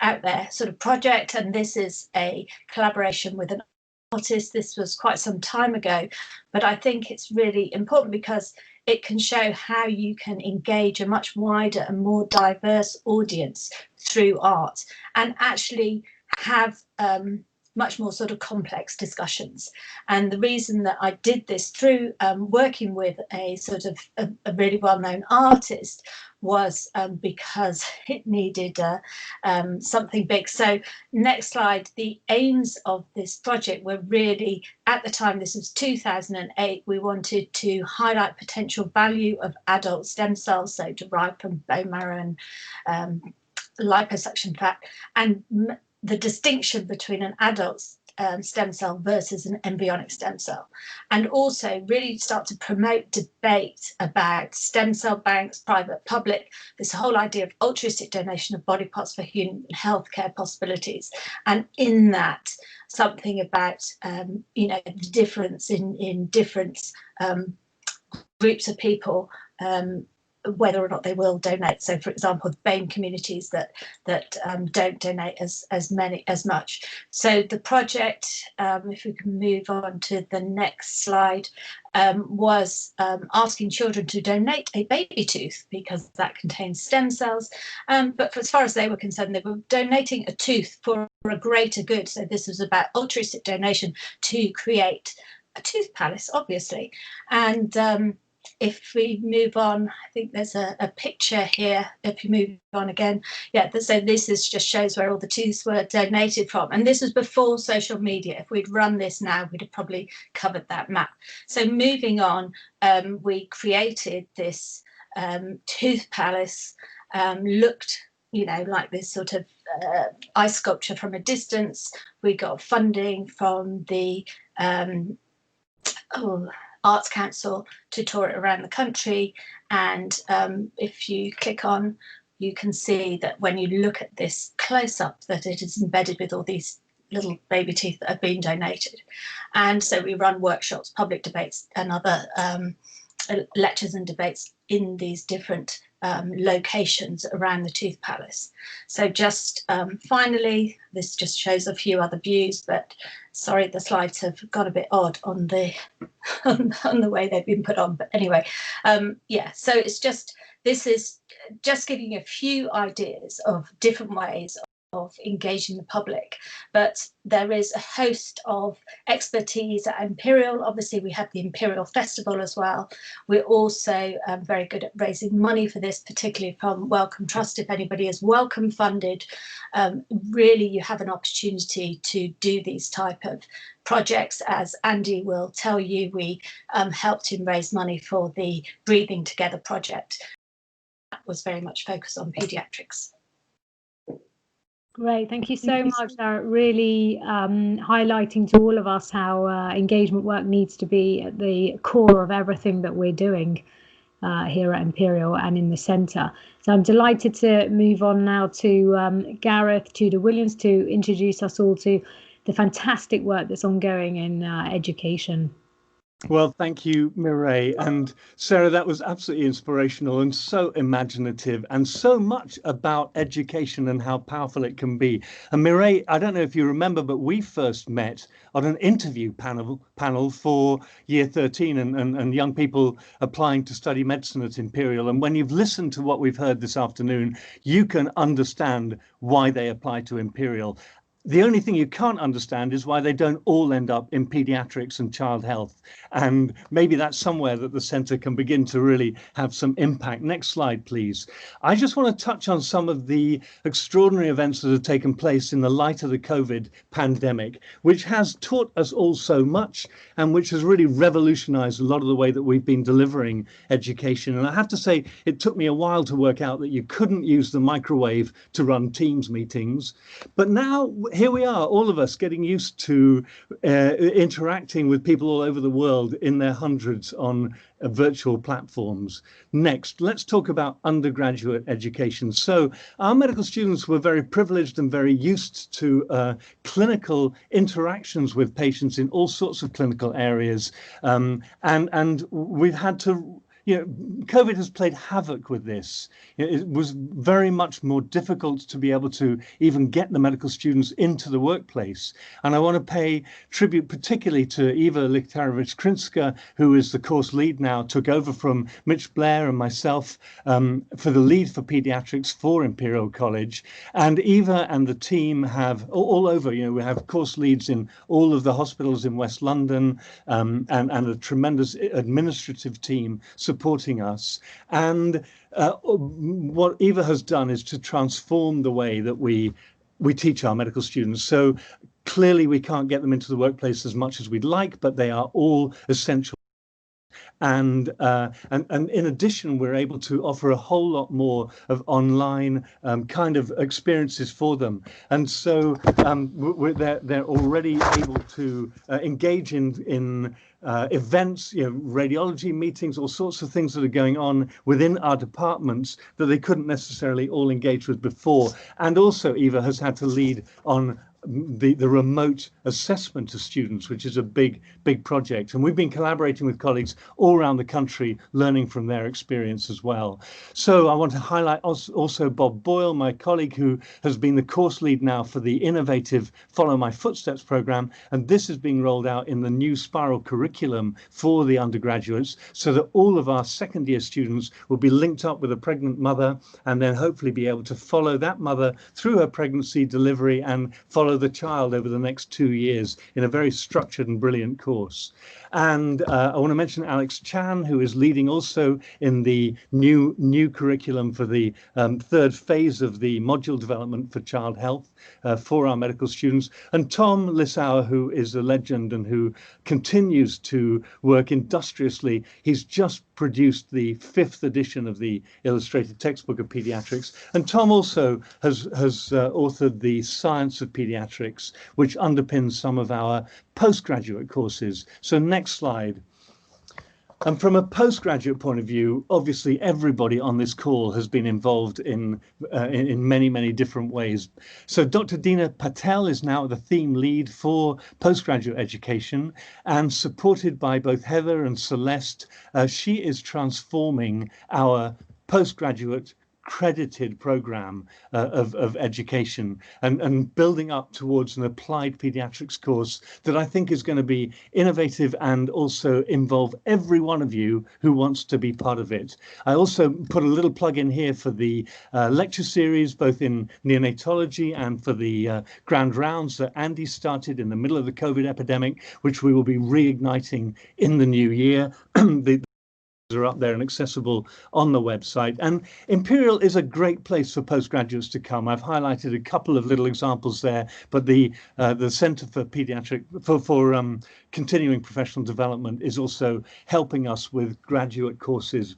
out there sort of project, and this is a collaboration with an artist. This was quite some time ago, but I think it's really important because it can show how you can engage a much wider and more diverse audience through art, and actually have much more sort of complex discussions. And the reason that I did this through working with a sort of a really well-known artist was because it needed something big. So next slide, the aims of this project were really, at the time, this was 2008, we wanted to highlight potential value of adult stem cells, so derived from bone marrow and liposuction fat, and the distinction between an adult stem cell versus an embryonic stem cell, and also really start to promote debate about stem cell banks, private, public, this whole idea of altruistic donation of body parts for human healthcare possibilities. And in that, something about the difference in different groups of people, whether or not they will donate. So, for example, the BAME communities that don't donate as much. So the project, if we can move on to the next slide, was asking children to donate a baby tooth because that contains stem cells. But as far as they were concerned, they were donating a tooth for a greater good. So this was about altruistic donation to create a tooth palace, obviously. And if we move on, I think there's a picture here. If you move on again, yeah, so this just shows where all the tooths were donated from. And this was before social media. If we'd run this now, we'd have probably covered that map. So moving on, we created this tooth palace, looked, you know, like this sort of ice sculpture from a distance. We got funding from the Arts Council to tour it around the country. And if you click on, you can see that when you look at this close up, that it is embedded with all these little baby teeth that have been donated. And so we run workshops, public debates, and other lectures and debates in these different locations around the Tooth Palace. So just finally, this just shows a few other views, but sorry, the slides have got a bit odd on the on the way they've been put on. But anyway, yeah, so it's just, this is just giving you a few ideas of different ways of engaging the public, but there is a host of expertise at Imperial. Obviously, we have the Imperial Festival as well. We're also very good at raising money for this, particularly from Wellcome Trust. If anybody is Wellcome funded, really you have an opportunity to do these type of projects. As Andy will tell you, we helped him raise money for the Breathing Together project. That was very much focused on paediatrics. Great, thank you so much, Sarah. Really highlighting to all of us how engagement work needs to be at the core of everything that we're doing here at Imperial and in the centre. So I'm delighted to move on now to Gareth Tudor-Williams to introduce us all to the fantastic work that's ongoing in education. Well, thank you, Mireille. And Sarah, that was absolutely inspirational and so imaginative and so much about education and how powerful it can be. And Mireille, I don't know if you remember, but we first met on an interview panel for year 13 and young people applying to study medicine at Imperial. And when you've listened to what we've heard this afternoon, you can understand why they apply to Imperial. The only thing you can't understand is why they don't all end up in paediatrics and child health. And maybe that's somewhere that the centre can begin to really have some impact. Next slide, please. I just want to touch on some of the extraordinary events that have taken place in the light of the COVID pandemic, which has taught us all so much and which has really revolutionized a lot of the way that we've been delivering education. And I have to say, it took me a while to work out that you couldn't use the microwave to run Teams meetings. But now, here we are, all of us getting used to interacting with people all over the world in their hundreds on virtual platforms. Next, let's talk about undergraduate education. So our medical students were very privileged and very used to clinical interactions with patients in all sorts of clinical areas. And we've had to, you know, COVID has played havoc with this. It was very much more difficult to be able to even get the medical students into the workplace. And I want to pay tribute particularly to Eva Lichtarowicz-Krinska, who is the course lead now, took over from Mitch Blair and myself for the lead for paediatrics for Imperial College. And Eva and the team have all over, you know, we have course leads in all of the hospitals in West London and a tremendous administrative team supporting us. And what Eva has done is to transform the way that we teach our medical students. So clearly we can't get them into the workplace as much as we'd like, but they are all essential. And in addition, we're able to offer a whole lot more of online kind of experiences for them. And so they're already able to engage in events, you know, radiology meetings, all sorts of things that are going on within our departments that they couldn't necessarily all engage with before. And also Eva has had to lead on the remote assessment of students, which is a big project. And we've been collaborating with colleagues all around the country, learning from their experience as well. So I want to highlight also Bob Boyle, my colleague, who has been the course lead now for the innovative Follow My Footsteps program. And this is being rolled out in the new spiral curriculum for the undergraduates, so that all of our second year students will be linked up with a pregnant mother, and then hopefully be able to follow that mother through her pregnancy, delivery, and follow the child over the next 2 years in a very structured and brilliant course. And I want to mention Alex Chan, who is leading also in the new curriculum for the third phase of the module development for child health for our medical students, and Tom Lissauer, who is a legend and who continues to work industriously. He's just produced the 5th edition of the illustrated textbook of pediatrics, and Tom also has authored the Science of Pediatrics, which underpins some of our postgraduate courses. So next slide. And from a postgraduate point of view, obviously everybody on this call has been involved in many different ways. So Dr. Dina Patel is now the theme lead for postgraduate education, and supported by both Heather and Celeste, she is transforming our postgraduate credited program of education and building up towards an applied pediatrics course that I think is going to be innovative and also involve every one of you who wants to be part of it. I also put a little plug in here for the lecture series, both in neonatology and for the grand rounds that Andy started in the middle of the COVID epidemic, which we will be reigniting in the new year. Are up there and accessible on the website. And Imperial is a great place for postgraduates to come. I've highlighted a couple of little examples there, but the Centre for Continuing Professional Development is also helping us with graduate courses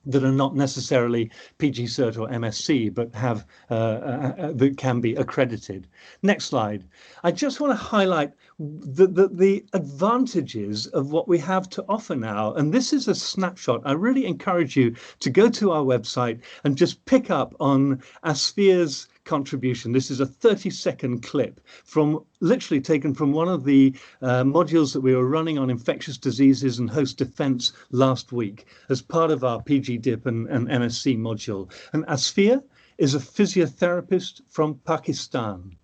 that are not necessarily PG Cert or MSc, but have that can be accredited. Next slide. I just want to highlight the advantages of what we have to offer now. And this is a snapshot. I really encourage you to go to our website and just pick up on Asphere's contribution. This is a 30-second clip from literally taken from one of the modules that we were running on infectious diseases and host defense last week as part of our PG DIP and MSc module. And Asphere is a physiotherapist from Pakistan.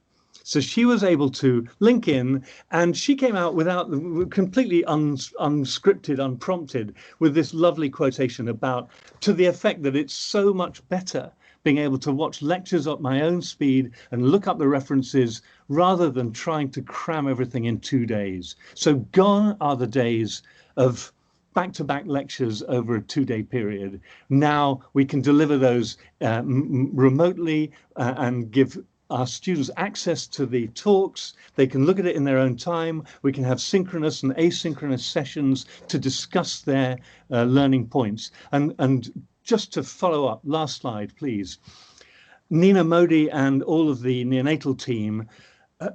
So she was able to link in, and she came out without completely unscripted, unprompted, with this lovely quotation about, to the effect that it's so much better being able to watch lectures at my own speed and look up the references rather than trying to cram everything in 2 days. So gone are the days of back-to-back lectures over a 2-day period. Now we can deliver those remotely and give our students access to the talks. They can look at it in their own time. We can have synchronous and asynchronous sessions to discuss their learning points. And just to follow up, last slide, please. Nina Modi and all of the neonatal team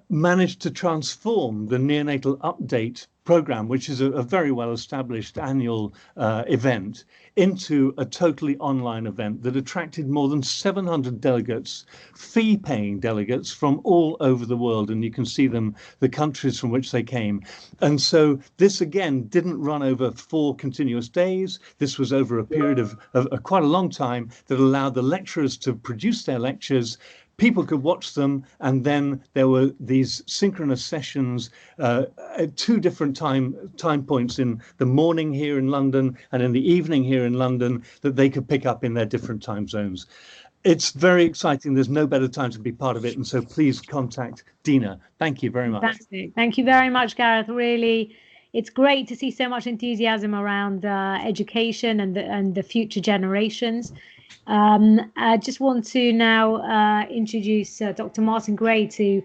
managed to transform the neonatal update program, which is a very well-established annual event, into a totally online event that attracted more than 700 delegates, fee-paying delegates from all over the world, and you can see them, the countries from which they came. And so this, again, didn't run over 4 continuous days. This was over a period of quite a long time that allowed the lecturers to produce their lectures. People could watch them, and then there were these synchronous sessions at 2 different time points, in the morning here in London and in the evening here in London, that they could pick up in their different time zones. It's very exciting. There's no better time to be part of it, and so please contact Dina. Thank you very much. Fantastic. Thank you very much, Gareth. Really, it's great to see so much enthusiasm around education and the future generations. I just want to now introduce Dr. Martin Gray to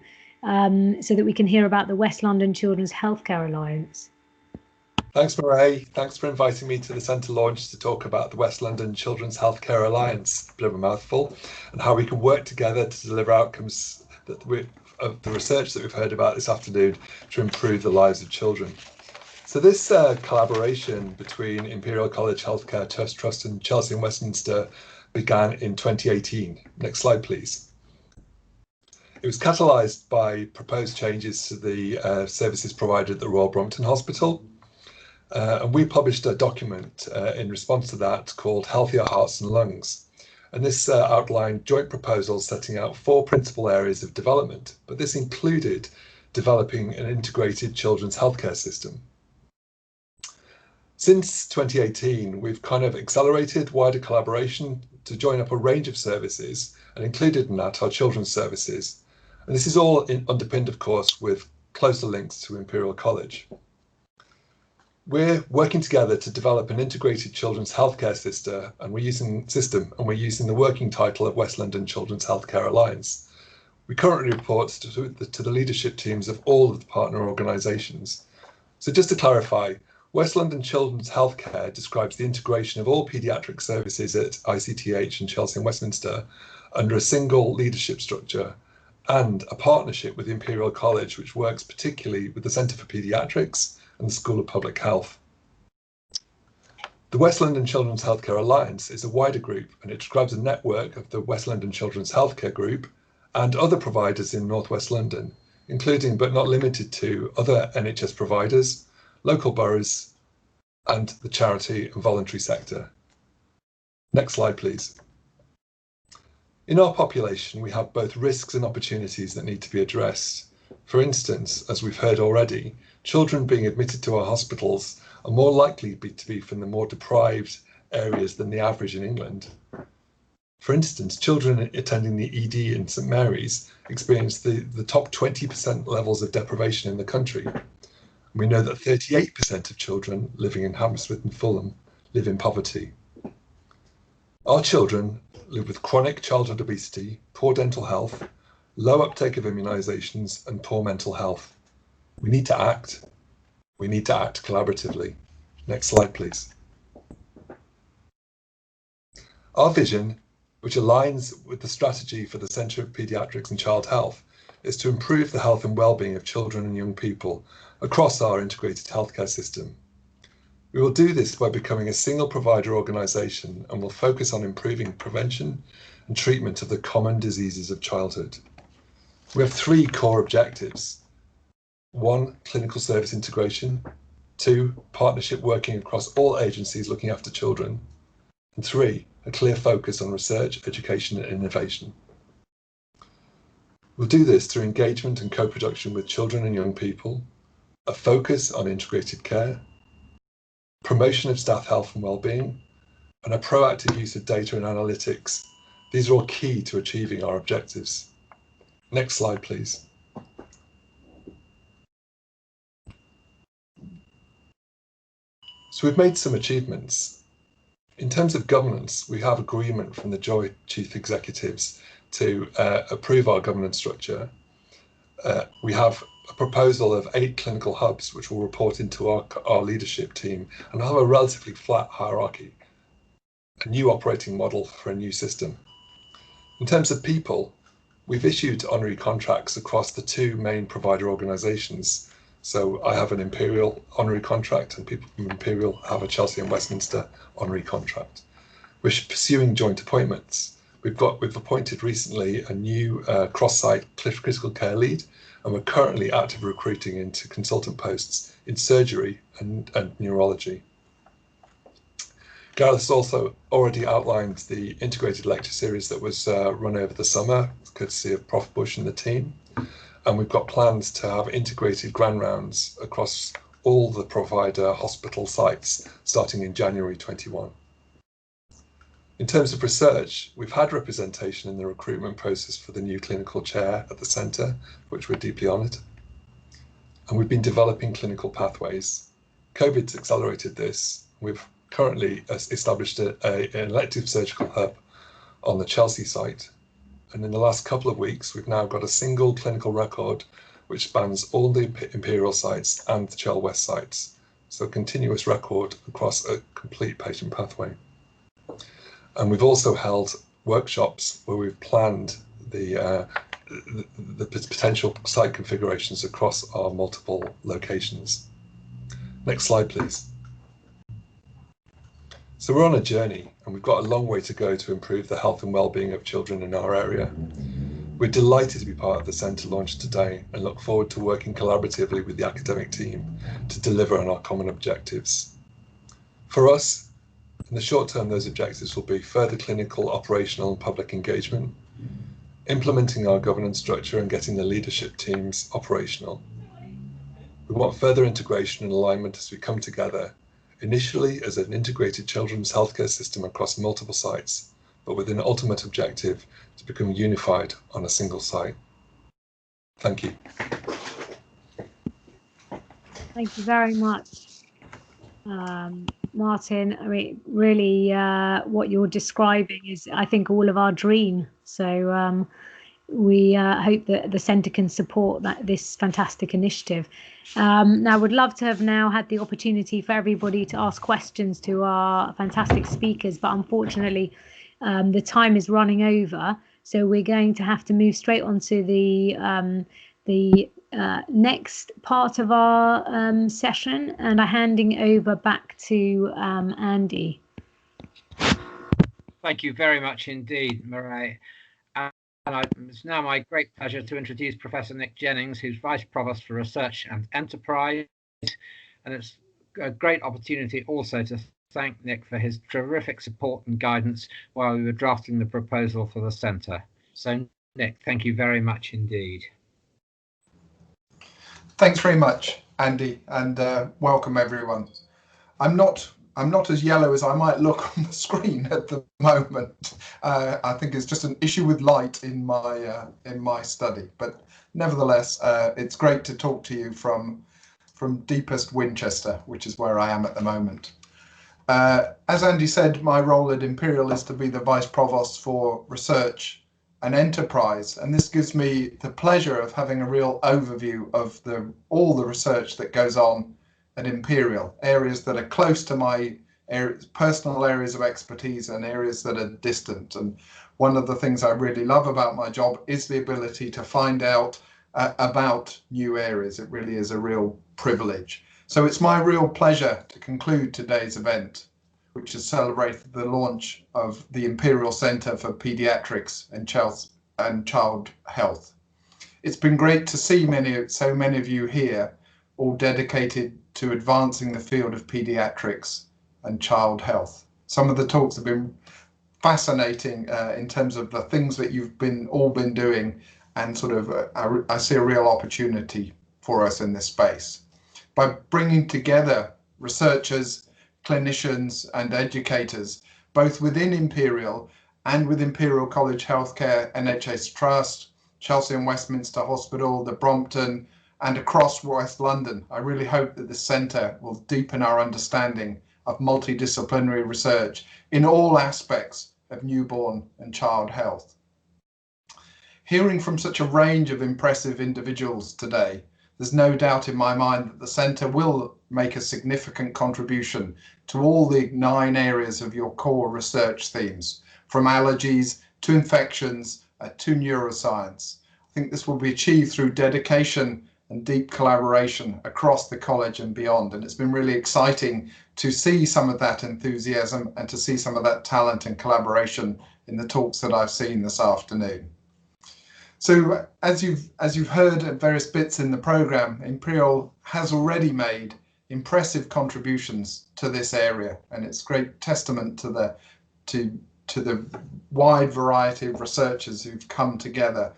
so that we can hear about the West London Children's Healthcare Alliance. Thanks, Mairead. Thanks for inviting me to the Centre launch to talk about the West London Children's Healthcare Alliance, a bit of a mouthful, and how we can work together to deliver outcomes of the research that we've heard about this afternoon to improve the lives of children. So this collaboration between Imperial College Healthcare Trust and Chelsea and Westminster began in 2018. Next slide, please. It was catalysed by proposed changes to the services provided at the Royal Brompton Hospital. And we published a document in response to that called Healthier Hearts and Lungs. And this outlined joint proposals setting out 4 principal areas of development, but this included developing an integrated children's healthcare system. Since 2018, we've kind of accelerated wider collaboration to join up a range of services, and included in that are children's services. And this is all underpinned, of course, with closer links to Imperial College. We're working together to develop an integrated children's healthcare system, and we're using the working title of West London Children's Healthcare Alliance. We currently report to the leadership teams of all of the partner organisations. So just to clarify, West London Children's Healthcare describes the integration of all paediatric services at ICTH and Chelsea and Westminster under a single leadership structure, and a partnership with Imperial College, which works particularly with the Centre for Paediatrics and the School of Public Health. The West London Children's Healthcare Alliance is a wider group, and it describes a network of the West London Children's Healthcare Group and other providers in North West London, including but not limited to other NHS providers, local boroughs, and the charity and voluntary sector. Next slide, please. In our population, we have both risks and opportunities that need to be addressed. For instance, as we've heard already, children being admitted to our hospitals are more likely to be from the more deprived areas than the average in England. For instance, children attending the ED in St Mary's experience the top 20% levels of deprivation in the country. We know that 38% of children living in Hammersmith and Fulham live in poverty. Our children live with chronic childhood obesity, poor dental health, low uptake of immunisations, and poor mental health. We need to act. We need to act collaboratively. Next slide, please. Our vision, which aligns with the strategy for the Centre of Paediatrics and Child Health, is to improve the health and well-being of children and young people across our integrated healthcare system. We will do this by becoming a single provider organisation, and will focus on improving prevention and treatment of the common diseases of childhood. We have 3 core objectives. 1, clinical service integration. 2, partnership working across all agencies looking after children. And 3, a clear focus on research, education and innovation. We'll do this through engagement and co-production with children and young people, a focus on integrated care, promotion of staff health and well-being, and a proactive use of data and analytics. These are all key to achieving our objectives. Next slide, please. So we've made some achievements. In terms of governance, we have agreement from the joint chief executives to approve our governance structure. We have a proposal of 8 clinical hubs, which will report into our leadership team and have a relatively flat hierarchy, a new operating model for a new system. In terms of people, we've issued honorary contracts across the 2 main provider organisations. So I have an Imperial honorary contract, and people from Imperial have a Chelsea and Westminster honorary contract. We're pursuing joint appointments. We've appointed recently a new cross-site critical care lead, and we're currently actively recruiting into consultant posts in surgery and neurology. Gareth has also already outlined the integrated lecture series that was run over the summer, courtesy of Prof Bush and the team. And we've got plans to have integrated grand rounds across all the provider hospital sites starting in January 21. In terms of research, we've had representation in the recruitment process for the new clinical chair at the centre, which we're deeply honoured. And we've been developing clinical pathways. COVID's accelerated this. We've currently established an elective surgical hub on the Chelsea site. And in the last couple of weeks, we've now got a single clinical record which spans all the Imperial sites and the Chel West sites. So a continuous record across a complete patient pathway. And we've also held workshops where we've planned the potential site configurations across our multiple locations. Next slide, please. So we're on a journey, and we've got a long way to go to improve the health and well-being of children in our area. We're delighted to be part of the centre launch today and look forward to working collaboratively with the academic team to deliver on our common objectives. For us, in the short term, those objectives will be further clinical, operational and public engagement, implementing our governance structure and getting the leadership teams operational. We want further integration and alignment as we come together, initially as an integrated children's healthcare system across multiple sites, but with an ultimate objective to become unified on a single site. Thank you. Thank you very much, Martin. I mean, really, what you're describing is, I think, all of our dream. So we hope that the centre can support this fantastic initiative. Now, I would love to have now had the opportunity for everybody to ask questions to our fantastic speakers, but unfortunately, the time is running over. So we're going to have to move straight on to the next part of our session, and I'm handing over back to Andy. Thank you very much indeed, Mireille. It's now my great pleasure to introduce Professor Nick Jennings, who's Vice Provost for Research and Enterprise. And it's a great opportunity also to thank Nick for his terrific support and guidance while we were drafting the proposal for the centre. So, Nick, thank you very much indeed. Thanks very much, Andy, and welcome everyone. I'm not as yellow as I might look on the screen at the moment. I think it's just an issue with light in my study, but nevertheless, it's great to talk to you from deepest Winchester, which is where I am at the moment. As Andy said, my role at Imperial is to be the Vice Provost for Research and Enterprise, and this gives me the pleasure of having a real overview of all the research that goes on at Imperial, areas that are close to my personal areas of expertise and areas that are distant. And one of the things I really love about my job is the ability to find out about new areas. It really is a real privilege. So it's my real pleasure to conclude today's event, which has celebrated the launch of the Imperial Centre for Paediatrics and Child Health. It's been great to see so many of you here, all dedicated to advancing the field of paediatrics and child health. Some of the talks have been fascinating in terms of the things that you've all been doing, and sort of I see a real opportunity for us in this space. By bringing together researchers, clinicians and educators, both within Imperial and with Imperial College Healthcare, NHS Trust, Chelsea and Westminster Hospital, the Brompton, and across West London, I really hope that the centre will deepen our understanding of multidisciplinary research in all aspects of newborn and child health. Hearing from such a range of impressive individuals today, there's no doubt in my mind that the centre will make a significant contribution to all the 9 areas of your core research themes, from allergies to infections to neuroscience. I think this will be achieved through dedication and deep collaboration across the college and beyond. And it's been really exciting to see some of that enthusiasm and to see some of that talent and collaboration in the talks that I've seen this afternoon. So as you've heard at various bits in the programme, Imperial has already made impressive contributions to this area, and it's great testament to the wide variety of researchers who've come together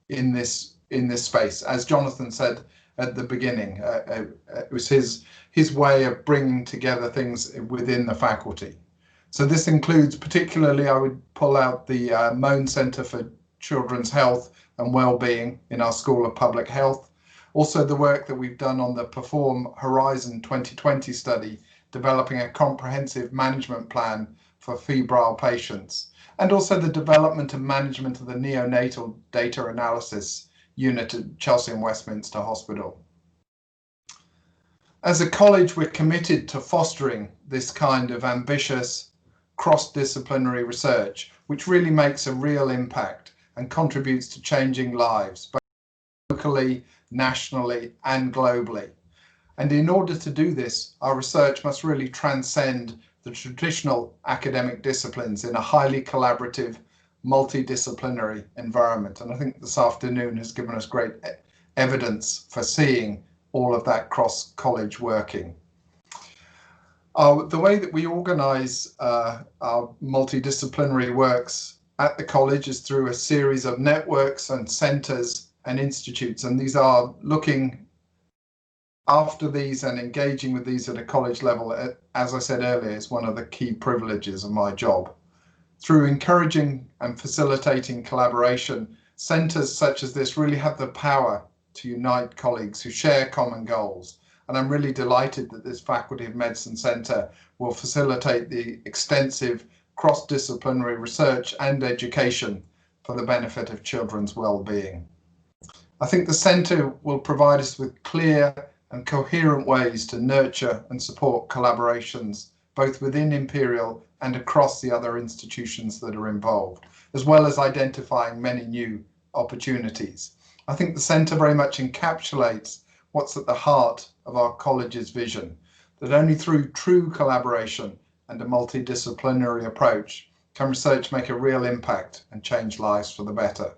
in this space. As Jonathan said at the beginning, it was his way of bringing together things within the faculty. So this includes, particularly, I would pull out the Mohn Centre for Children's Health and Wellbeing in our School of Public Health. Also the work that we've done on the Perform Horizon 2020 study, developing a comprehensive management plan for febrile patients, and also the development and management of the neonatal data analysis unit at Chelsea and Westminster Hospital. As a college, we're committed to fostering this kind of ambitious cross-disciplinary research, which really makes a real impact and contributes to changing lives, both locally, nationally, and globally. And in order to do this, our research must really transcend the traditional academic disciplines in a highly collaborative, multidisciplinary environment. And I think this afternoon has given us great evidence for seeing all of that cross-college working. The way that we organise our multidisciplinary works at the college is through a series of networks and centres and institutes, and these are looking after these and engaging with these at a college level. As I said earlier, is one of the key privileges of my job. Through encouraging and facilitating collaboration, centres such as this really have the power to unite colleagues who share common goals. And I'm really delighted that this Faculty of Medicine Centre will facilitate the extensive cross-disciplinary research and education for the benefit of children's well-being. I think the centre will provide us with clear and coherent ways to nurture and support collaborations, both within Imperial and across the other institutions that are involved, as well as identifying many new opportunities. I think the centre very much encapsulates what's at the heart of our college's vision, that only through true collaboration and a multidisciplinary approach can research make a real impact and change lives for the better.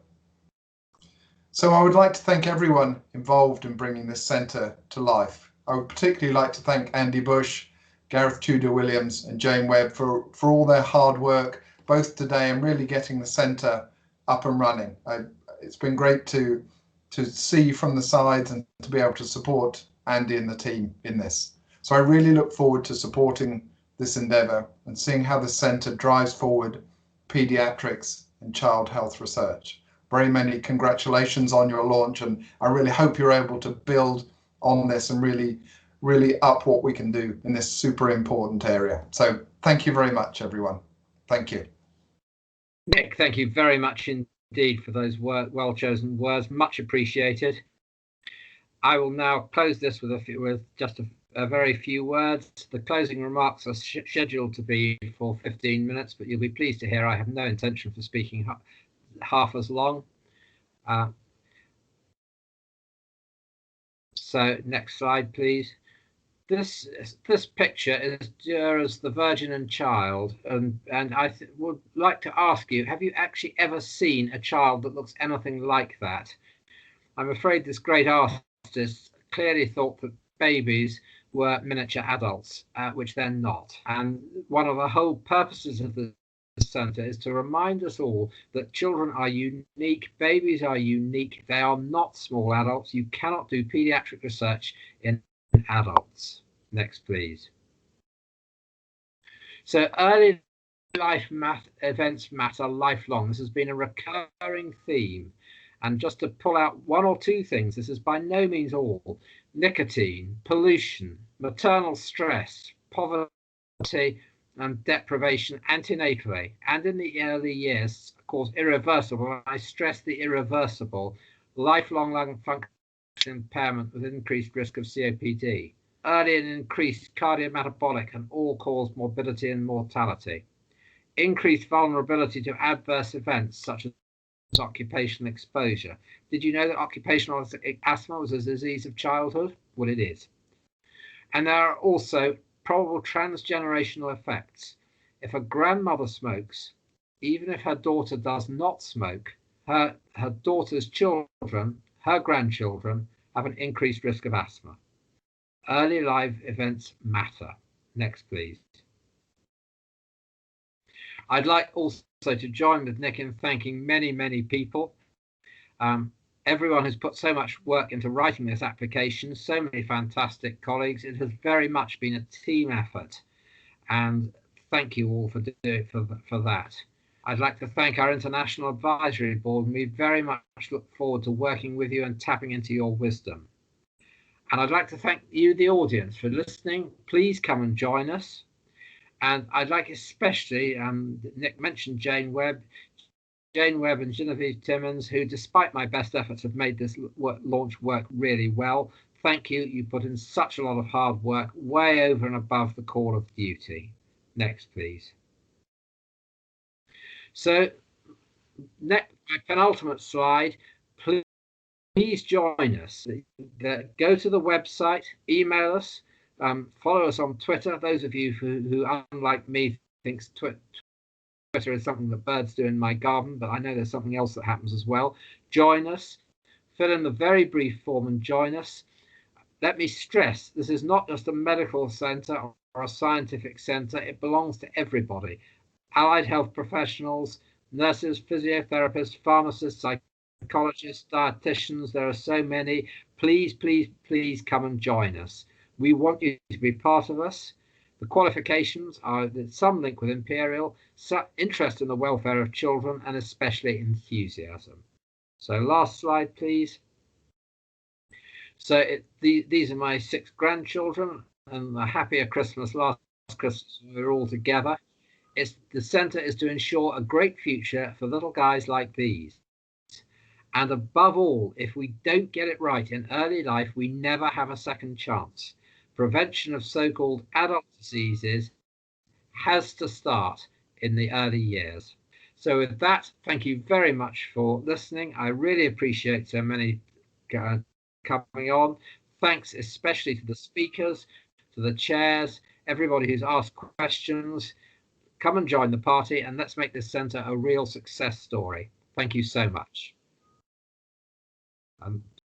So I would like to thank everyone involved in bringing this centre to life. I would particularly like to thank Andy Bush, Gareth Tudor-Williams and Jane Webb for all their hard work, both today and really getting the centre up and running. It's been great to see from the sides and to be able to support Andy and the team in this. So I really look forward to supporting this endeavour and seeing how the centre drives forward paediatrics and child health research. Very many congratulations on your launch, and I really hope you're able to build on this and really up what we can do in this super important area. So thank you very much, everyone. Thank you. Nick, thank you very much indeed for those well-chosen words, much appreciated. I will now close this with just a very few words. The closing remarks are scheduled to be for 15 minutes, but you'll be pleased to hear I have no intention for speaking half as long. So next slide, please. This picture is as the Virgin and Child, and I would like to ask you, have you actually ever seen a child that looks anything like that? I'm afraid this great artist clearly thought that babies were miniature adults, which they're not. And one of the whole purposes of the centre is to remind us all that children are unique, babies are unique, they are not small adults. You cannot do paediatric research in adults. Next, please. So early life events matter lifelong. This has been a recurring theme. And just to pull out one or two things, this is by no means all. Nicotine, pollution, maternal stress, poverty and deprivation antenatally and in the early years cause irreversible, I stress the irreversible, lifelong lung function impairment with increased risk of COPD, early and increased cardiometabolic and all-cause morbidity and mortality, increased vulnerability to adverse events such as occupational exposure. Did you know that occupational asthma was a disease of childhood? Well, it is. And there are also probable transgenerational effects. If a grandmother smokes, even if her daughter does not smoke, her daughter's children, her grandchildren, have an increased risk of asthma. Early life events matter. Next, please. I'd like also to join with Nick in thanking many, many people. Everyone has put so much work into writing this application, so many fantastic colleagues. It has very much been a team effort, and thank you all for doing for that. I'd like to thank our International Advisory Board, and we very much look forward to working with you and tapping into your wisdom. And I'd like to thank you, the audience, for listening. Please come and join us. And I'd like especially, Nick mentioned Jane Webb and Genevieve Timmons, who, despite my best efforts, have made this launch work really well. Thank you. You put in such a lot of hard work, way over and above the call of duty. Next, please. So, next, my penultimate slide. Please join us. Go to the website, email us, follow us on Twitter. Those of you who unlike me, thinks Twitter Twitter is something that birds do in my garden, but I know there's something else that happens as well. Join us, fill in the very brief form and join us. Let me stress, this is not just a medical centre or a scientific centre, it belongs to everybody. Allied health professionals, nurses, physiotherapists, pharmacists, psychologists, dietitians, there are so many. Please, please, please come and join us. We want you to be part of us. The qualifications are some link with Imperial, interest in the welfare of children, and especially enthusiasm. So last slide, please. So these are my 6 grandchildren, and a happier Christmas last Christmas we were all together. The centre is to ensure a great future for little guys like these. And above all, if we don't get it right in early life, we never have a second chance. Prevention of so-called adult diseases has to start in the early years. So with that, thank you very much for listening. I really appreciate so many coming on. Thanks especially to the speakers, to the chairs, everybody who's asked questions. Come and join the party, and let's make this centre a real success story. Thank you so much.